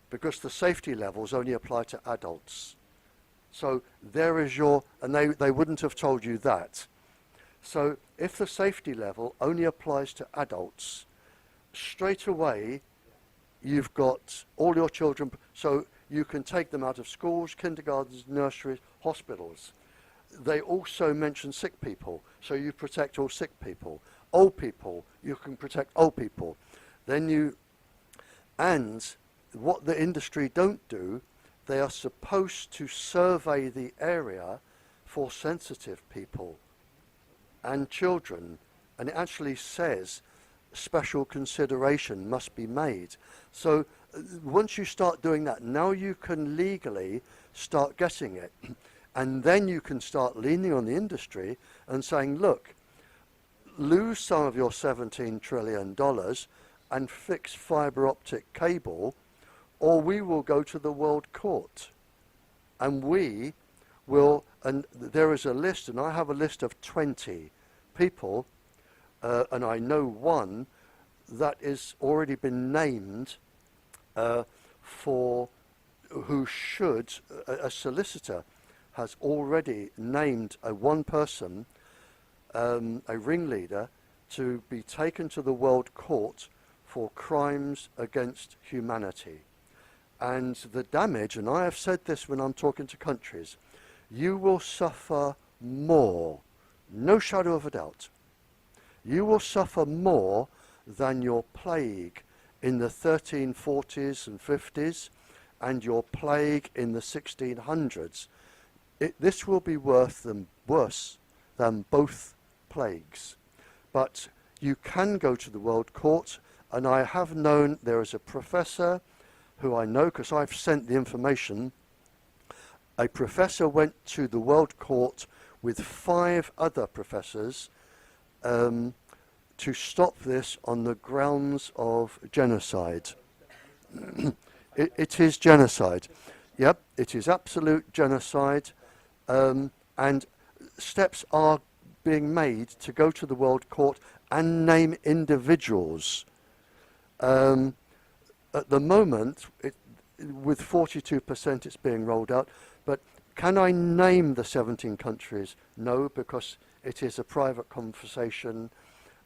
because the safety levels only apply to adults. So there is your, and they wouldn't have told you that. So if the safety level only applies to adults, straight away you've got all your children, so you can take them out of schools, kindergartens, nurseries, hospitals. They also mention sick people, so you protect all sick people. Old people, you can protect old people. Then you, and what the industry don't do, they are supposed to survey the area for sensitive people and children, and it actually says special consideration must be made. So once you start doing that, now you can legally start getting it. And then you can start leaning on the industry and saying, look, lose some of your $17 trillion and fix fiber optic cable, or we will go to the World Court. And we will, and there is a list, and I have a list of 20 people, and I know one that is already been named for who should, a solicitor has already named one person, a ringleader, to be taken to the World Court for crimes against humanity. And the damage, and I have said this when I'm talking to countries, you will suffer more, no shadow of a doubt. You will suffer more than your plague in the 1340s and 50s and your plague in the 1600s. This will be worse than both plagues. But you can go to the World Court, and I have known there is a professor who I know because I've sent the information. A professor went to the World Court with 5 other professors to stop this on the grounds of genocide. It is genocide. Yep, it is absolute genocide. And steps are being made to go to the World Court and name individuals. At the moment, with 42% it's being rolled out, but can I name the 17 countries? No, because it is a private conversation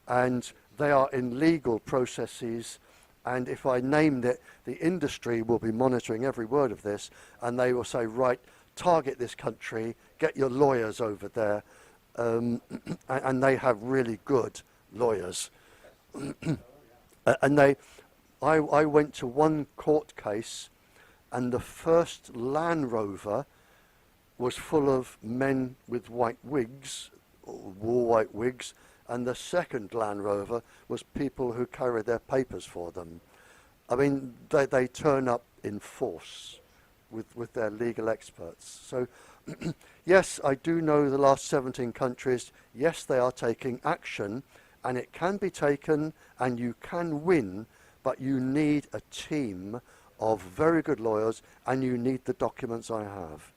and they are in legal processes, and if I named it, the industry will be monitoring every word of this, and they will say, right, target this country, get your lawyers over there, and they have really good lawyers. And I went to one court case, and the first Land Rover was full of men with white wigs, or wore white wigs, and the second Land Rover was people who carried their papers for them. I mean, they turn up in force with their legal experts. So, yes, I do know the last 17 countries, yes, they are taking action, and it can be taken, and you can win, but you need a team of very good lawyers, and you need the documents I have.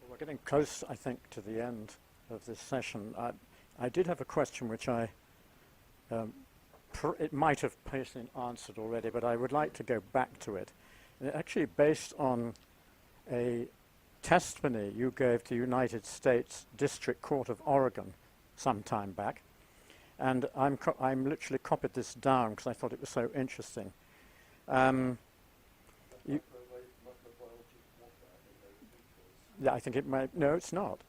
Well, we're getting close, I think, to the end of this session. I did have a question which it might have partially answered already, but I would like to go back to it. Actually based on a testimony you gave to United States District Court of Oregon some time back, and I'm literally copied this down because I thought it was so interesting. Yeah, I think it might. No, it's not.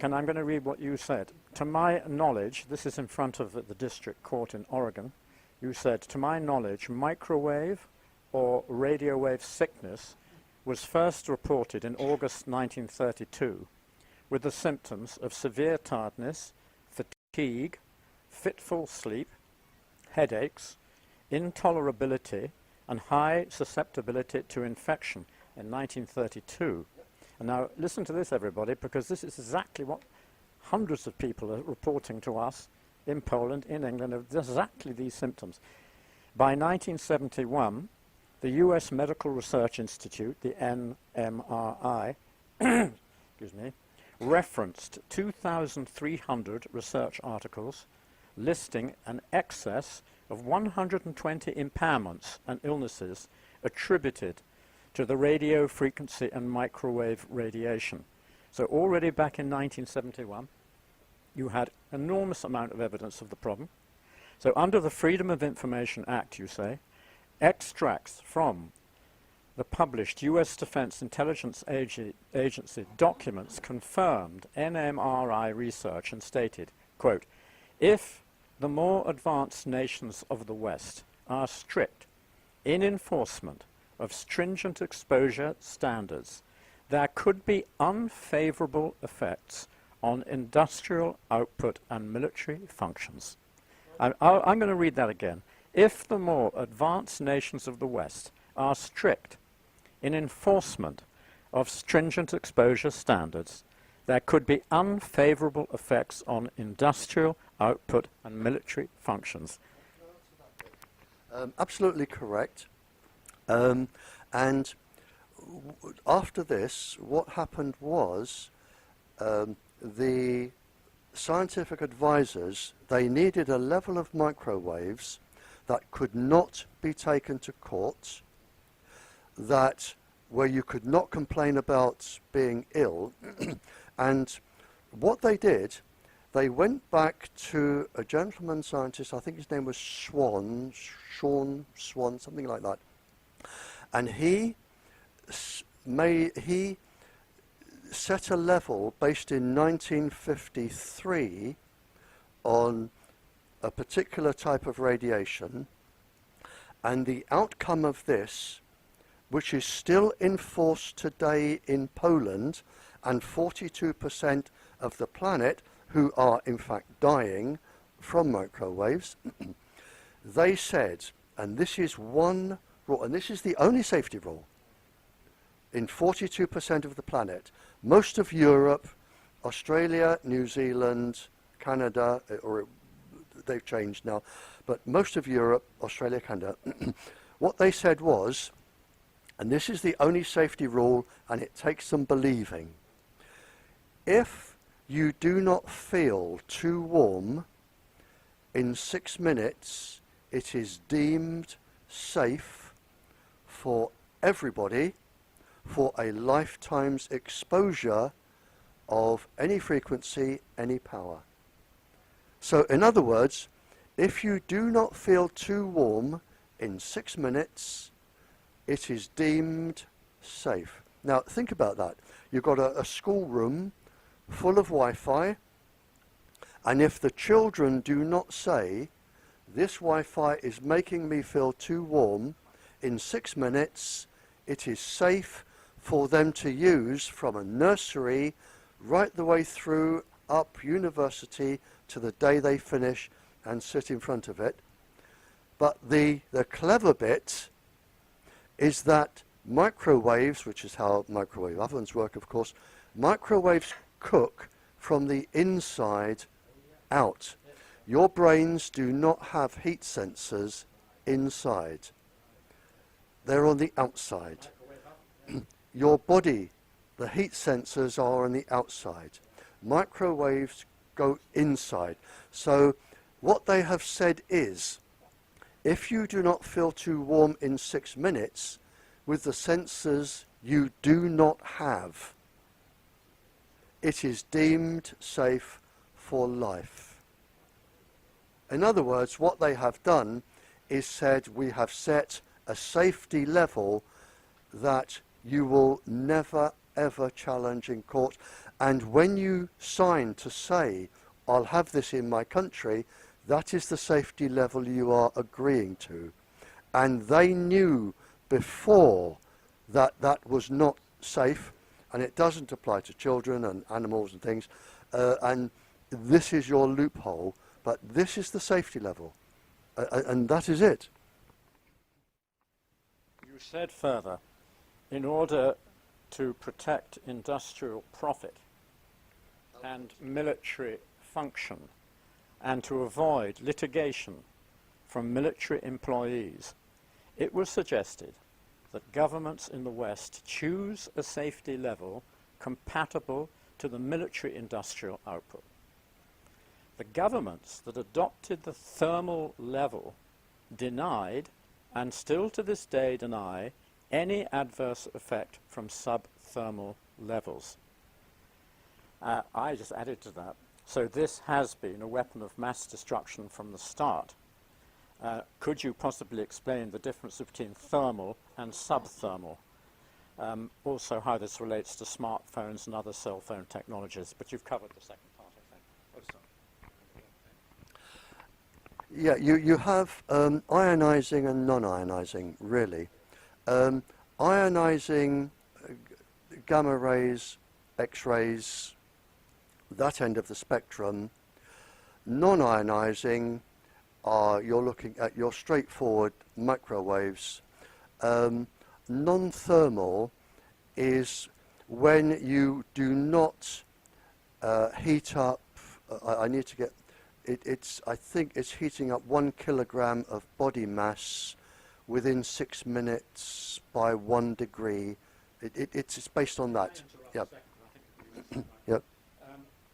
I'm going to read what you said. To my knowledge, this is in front of the district court in Oregon. You said, to my knowledge, microwave or radio wave sickness was first reported in August 1932 with the symptoms of severe tiredness, fatigue, fitful sleep, headaches, intolerability, and high susceptibility to infection in 1932. And now listen to this, everybody, because this is exactly what hundreds of people are reporting to us in Poland, in England, of exactly these symptoms. By 1971, the US Medical Research Institute, the NMRI, excuse me, referenced 2,300 research articles listing an excess of 120 impairments and illnesses attributed to the radio frequency and microwave radiation. So already back in 1971, you had enormous amount of evidence of the problem. So under the Freedom of Information Act, you say, extracts from the published US Defense Intelligence Agency documents confirmed NMRI research and stated, quote, if the more advanced nations of the West are strict in enforcement of stringent exposure standards, there could be unfavorable effects on industrial output and military functions. I'm going to read that again. If the more advanced nations of the West are strict in enforcement of stringent exposure standards, there could be unfavorable effects on industrial output and military functions. Absolutely correct. And after this, what happened was the scientific advisors, they needed a level of microwaves that could not be taken to court, that where you could not complain about being ill. And what they did, they went back to a gentleman scientist, I think his name was Sean Swan, something like that. And he set a level based in 1953 on a particular type of radiation, and the outcome of this, which is still in force today in Poland, and 42% of the planet who are in fact dying from microwaves, they said, and this is one rule, and this is the only safety rule, in 42% of the planet, most of Europe, Australia, New Zealand, Canada, or they've changed now, but most of Europe, Australia, Canada, what they said was, and this is the only safety rule, and it takes some believing, if you do not feel too warm in 6 minutes, it is deemed safe for everybody for a lifetime's exposure of any frequency, any power. So in other words, if you do not feel too warm in 6 minutes, it is deemed safe. Now think about that. You've got a schoolroom full of Wi-Fi, and if the children do not say, this Wi-Fi is making me feel too warm, in 6 minutes it is safe for them to use from a nursery right the way through up university to the day they finish and sit in front of it. But the clever bit is that microwaves, which is how microwave ovens work, of course, microwaves cook from the inside out. Your brains do not have heat sensors inside. They're on the outside. Your body, the heat sensors are on the outside. Microwaves go inside. So what they have said is, if you do not feel too warm in 6 minutes with the sensors you do not have, it is deemed safe for life. In other words, what they have done is said, we have set a safety level that you will never ever challenge in court. And when you sign to say, I'll have this in my country, that is the safety level you are agreeing to. And they knew before that that was not safe, and it doesn't apply to children and animals and things, and this is your loophole, but this is the safety level, and that is it. You said further, in order to protect industrial profit and military function, and to avoid litigation from military employees, it was suggested that governments in the West choose a safety level compatible to the military industrial output. The governments that adopted the thermal level denied, and still to this day deny, any adverse effect from subthermal levels. I just added to that. So this has been a weapon of mass destruction from the start. Could you possibly explain the difference between thermal and subthermal? Also how this relates to smartphones and other cell phone technologies, but you've covered the second part, I think. Oh, sorry. Yeah, you have ionizing and non-ionizing, really. Ionizing, gamma rays, X-rays, that end of the spectrum. Non-ionizing are, you're looking at your straightforward microwaves. Non-thermal is when you do not heat up, I need to get, I think it's heating up 1 kilogram of body mass within 6 minutes by 1 degree. It's based on that. Yep. Yep.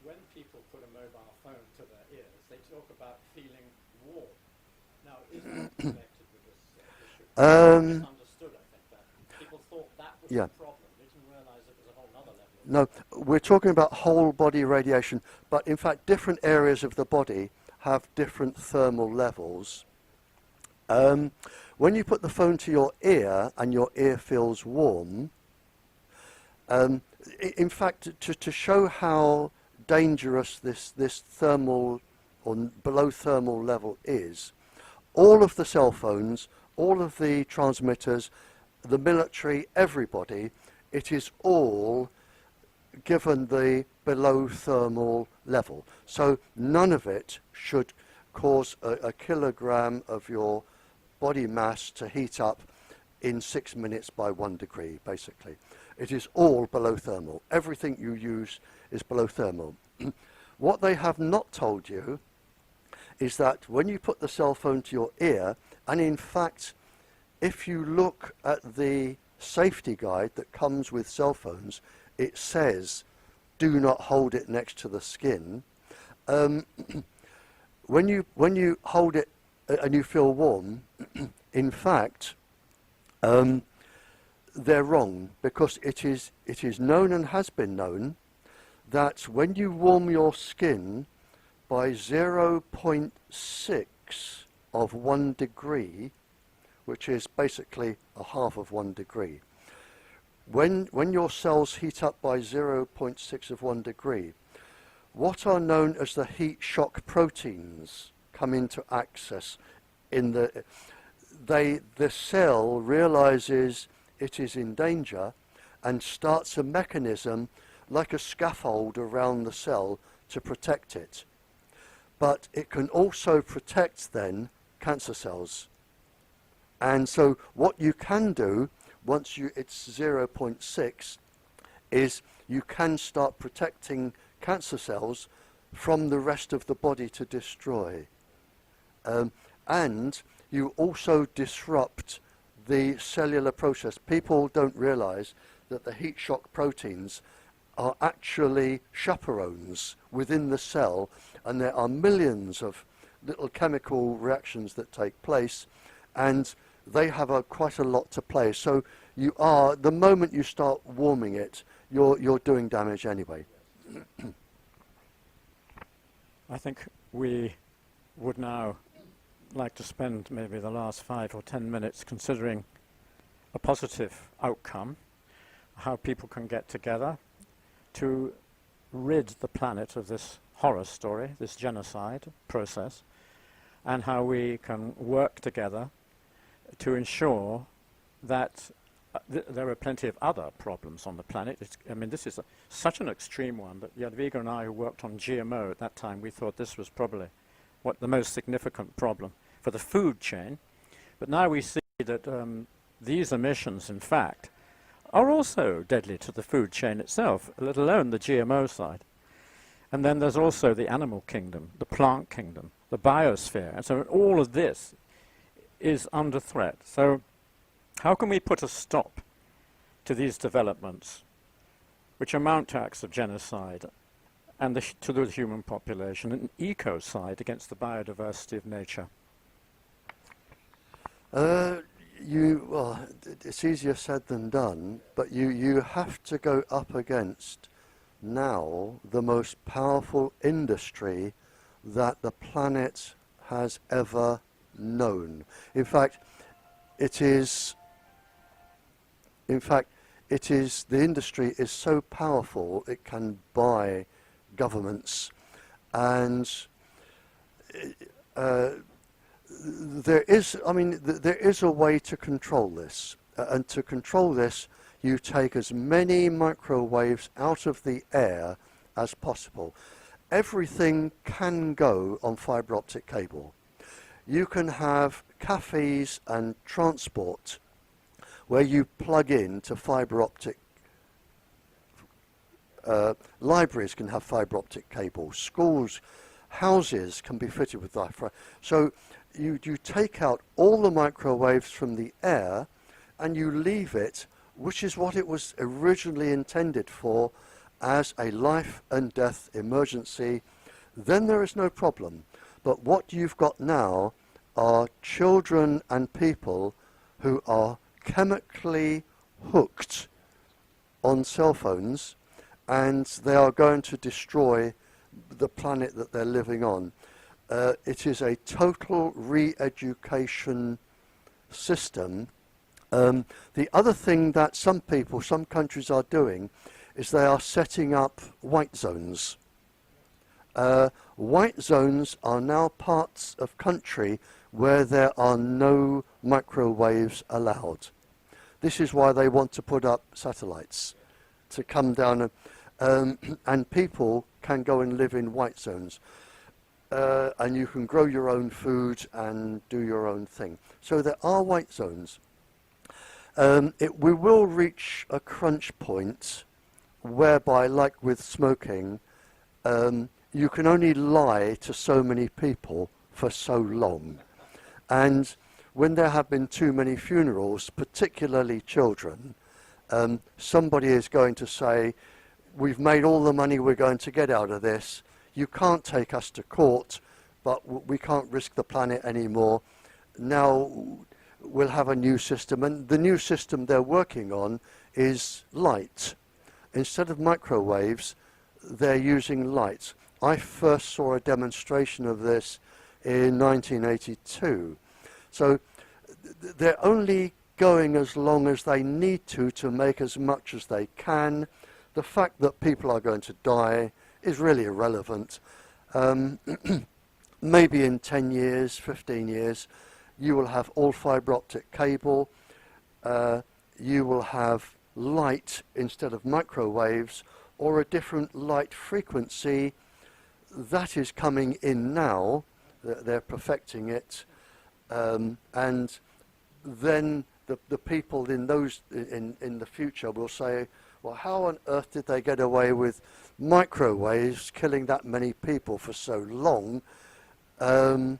When people put a mobile phone to their ears, they talk about feeling warm. Now, is that connected with this issue? Misunderstood, I think, that. People thought that was the problem. They didn't realize it was a whole other level. No, we're talking about whole body radiation, but in fact different areas of the body have different thermal levels. When you put the phone to your ear and your ear feels warm, in fact, to show how dangerous this thermal or below thermal level is, all of the cell phones, all of the transmitters, the military, everybody, it is all given the below thermal level. So none of it should cause a kilogram of your body mass to heat up in 6 minutes by 1 degree, basically. It is all below thermal. Everything you use is below thermal. What they have not told you is that when you put the cell phone to your ear, and in fact, if you look at the safety guide that comes with cell phones, it says, do not hold it next to the skin. When you hold it and you feel warm, in fact, they're wrong, because it is known and has been known that when you warm your skin by 0.6 of 1 degree, which is basically a half of 1 degree, when your cells heat up by 0.6 of 1 degree, what are known as the heat shock proteins come into access. The cell realizes it is in danger and starts a mechanism like a scaffold around the cell to protect it. But it can also protect then cancer cells. And so what you can do once it's 0.6 is you can start protecting cancer cells from the rest of the body to destroy. And you also disrupt the cellular process. People don't realize that the heat shock proteins are actually chaperones within the cell, and there are millions of little chemical reactions that take place, and they have quite a lot to play. So the moment you start warming it, you're doing damage anyway. I think we would now like to spend maybe the last 5 or 10 minutes considering a positive outcome, how people can get together to rid the planet of this horror story, this genocide process, and how we can work together to ensure that there are plenty of other problems on the planet. I mean, this is such an extreme one that Jadwiga and I, who worked on GMO at that time, we thought this was probably what the most significant problem for the food chain. But now we see that these emissions, in fact, are also deadly to the food chain itself, let alone the GMO side. And then there's also the animal kingdom, the plant kingdom, the biosphere. And so all of this is under threat. So how can we put a stop to these developments, which amount to acts of genocide, and to the human population, an ecocide against the biodiversity of nature? Well, it's easier said than done, but you have to go up against now the most powerful industry that the planet has ever known. In fact, the industry is so powerful it can buy governments, and there is a way to control this, and to control this you take as many microwaves out of the air as possible. Everything can go on fibre optic cable. You can have cafes and transport where you plug in to fibre optic. Libraries can have fibre optic cable. Schools, houses can be fitted with that. So you take out all the microwaves from the air and you leave it, which is what it was originally intended for, as a life and death emergency. Then there is no problem. But what you've got now are children and people who are chemically hooked on cell phones, and they are going to destroy the planet that they're living on. It is a total re-education system. The other thing that some countries are doing is they are setting up white zones. White zones are now parts of country where there are no microwaves allowed. This is why they want to put up satellites to come down, and people can go and live in white zones. And you can grow your own food and do your own thing. So there are white zones. We will reach a crunch point whereby, like with smoking, you can only lie to so many people for so long. And when there have been too many funerals, particularly children, somebody is going to say, we've made all the money we're going to get out of this. You can't take us to court, but we can't risk the planet anymore. Now we'll have a new system, and the new system they're working on is light. Instead of microwaves, they're using light. I first saw a demonstration of this in 1982. So they're only going as long as they need to make as much as they can. The fact that people are going to die is really irrelevant. Maybe in 10 years, 15 years, you will have all fibre optic cable. You will have light instead of microwaves, or a different light frequency. That is coming in now. They're perfecting it. And then the people in the future will say, well, how on earth did they get away with microwaves killing that many people for so long? The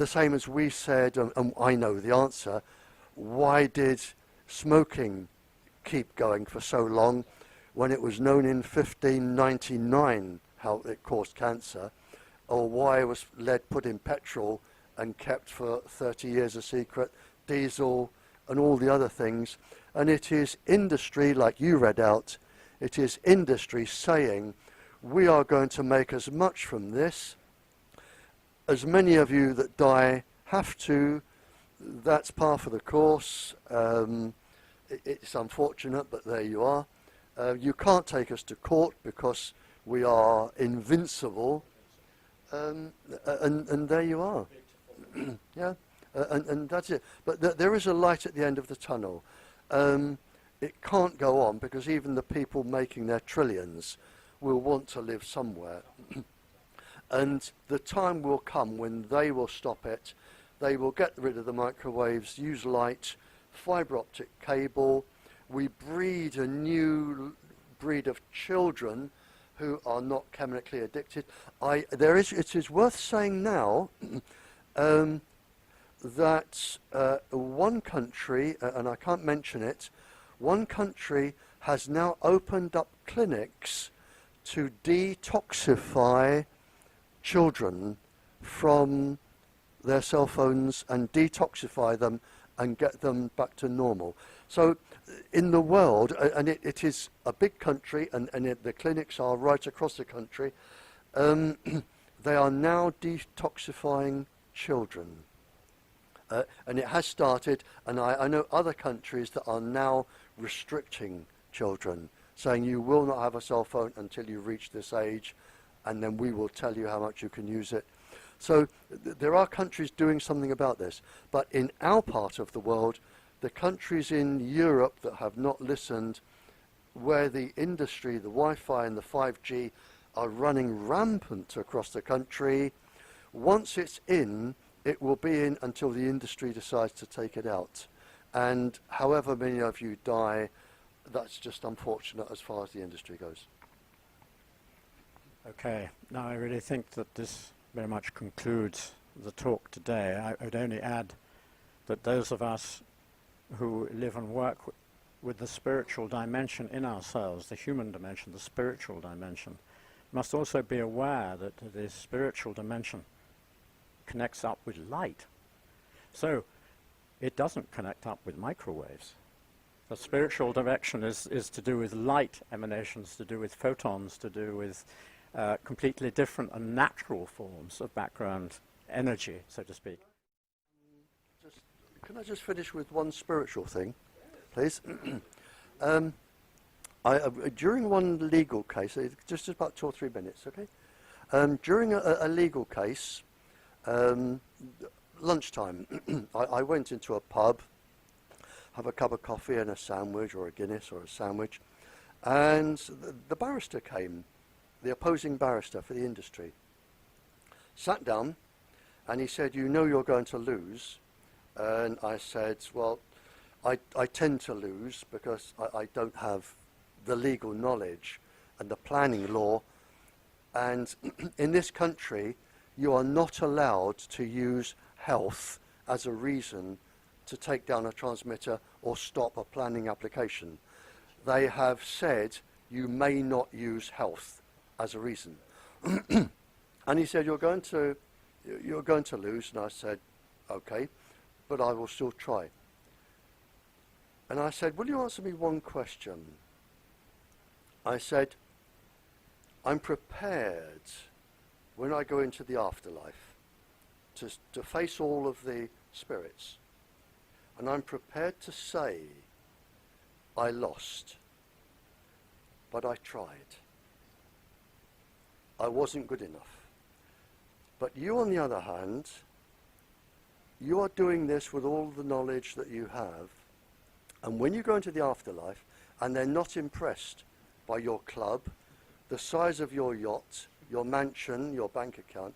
same as we said, and I know the answer, why did smoking keep going for so long when it was known in 1599 how it caused cancer? Or why was lead put in petrol and kept for 30 years a secret, diesel and all the other things? And it is industry, like you read out, it is industry saying, we are going to make as much from this as many of you that die have to, that's par for the course. It's unfortunate, but there you are. You can't take us to court because we are invincible, and there you are. Yeah, and that's it. But there is a light at the end of the tunnel. It can't go on because even the people making their trillions will want to live somewhere. And the time will come when they will stop it. They will get rid of the microwaves, use light, fibre optic cable. We breed a new breed of children who are not chemically addicted. It is worth saying now that one country, and I can't mention it, one country has now opened up clinics to detoxify children from their cell phones and detoxify them and get them back to normal. So in the world, and it is a big country, and the clinics are right across the country, they are now detoxifying children. And it has started, and I know other countries that are now restricting children, saying you will not have a cell phone until you reach this age, and then we will tell you how much you can use it. So there are countries doing something about this. But in our part of the world, the countries in Europe that have not listened, where the industry, the Wi-Fi and the 5G are running rampant across the country, once it's in, it will be in until the industry decides to take it out. And however many of you die, that's just unfortunate as far as the industry goes. Okay, now I really think that this very much concludes the talk today. I would only add that those of us who live and work with the spiritual dimension in ourselves, the human dimension, the spiritual dimension, must also be aware that the spiritual dimension connects up with light. So it doesn't connect up with microwaves. The spiritual direction is to do with light emanations, to do with photons, to do with completely different and natural forms of background energy, so to speak. Can I just finish with one spiritual thing, please? During one legal case, just about 2 or 3 minutes, okay? During a legal case, lunchtime, I went into a pub, have a cup of coffee and a sandwich, or a Guinness or a sandwich, and the barrister came, the opposing barrister for the industry, sat down, and he said, "You know you're going to lose." And I said, "Well, I tend to lose because I don't have the legal knowledge and the planning law. And in this country, you are not allowed to use health as a reason to take down a transmitter or stop a planning application. They have said you may not use health as a reason." And he said, you're going to lose. And I said, "Okay, but I will still try." And I said, "Will you answer me one question?" I said, "I'm prepared when I go into the afterlife to face all of the spirits, and I'm prepared to say I lost, but I tried. I wasn't good enough. But you, on the other hand, you are doing this with all the knowledge that you have, and when you go into the afterlife and they're not impressed by your club, the size of your yacht, your mansion, your bank account,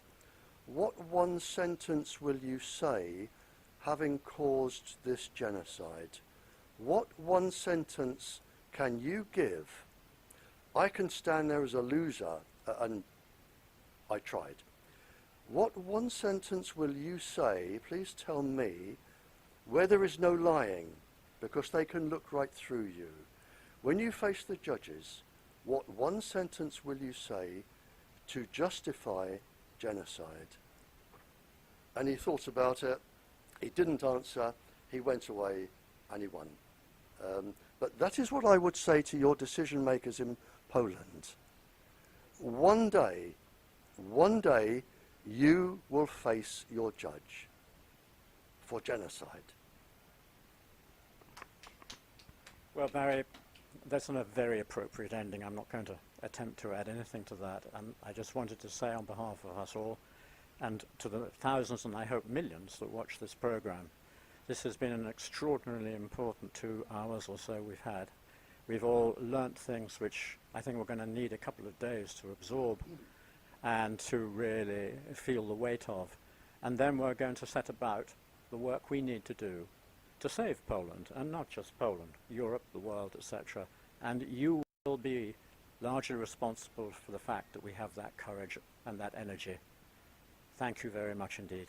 what one sentence will you say having caused this genocide? What one sentence can you give? I can stand there as a loser, and I tried. What one sentence will you say, please tell me, where there is no lying, because they can look right through you? When you face the judges, what one sentence will you say to justify genocide?" And he thought about it. He didn't answer. He went away and he won. But that is what I would say to your decision makers in Poland. One day, you will face your judge for genocide. Well, Barry, that's a very appropriate ending. I'm not going to attempt to add anything to that. And I just wanted to say on behalf of us all, and to the thousands and I hope millions that watch this program, this has been an extraordinarily important 2 hours or so we've had. We've all learnt things which I think we're going to need a couple of days to absorb and to really feel the weight of. And then we're going to set about the work we need to do to save Poland, and not just Poland, Europe, the world, etc. And you will be largely responsible for the fact that we have that courage and that energy. Thank you very much indeed.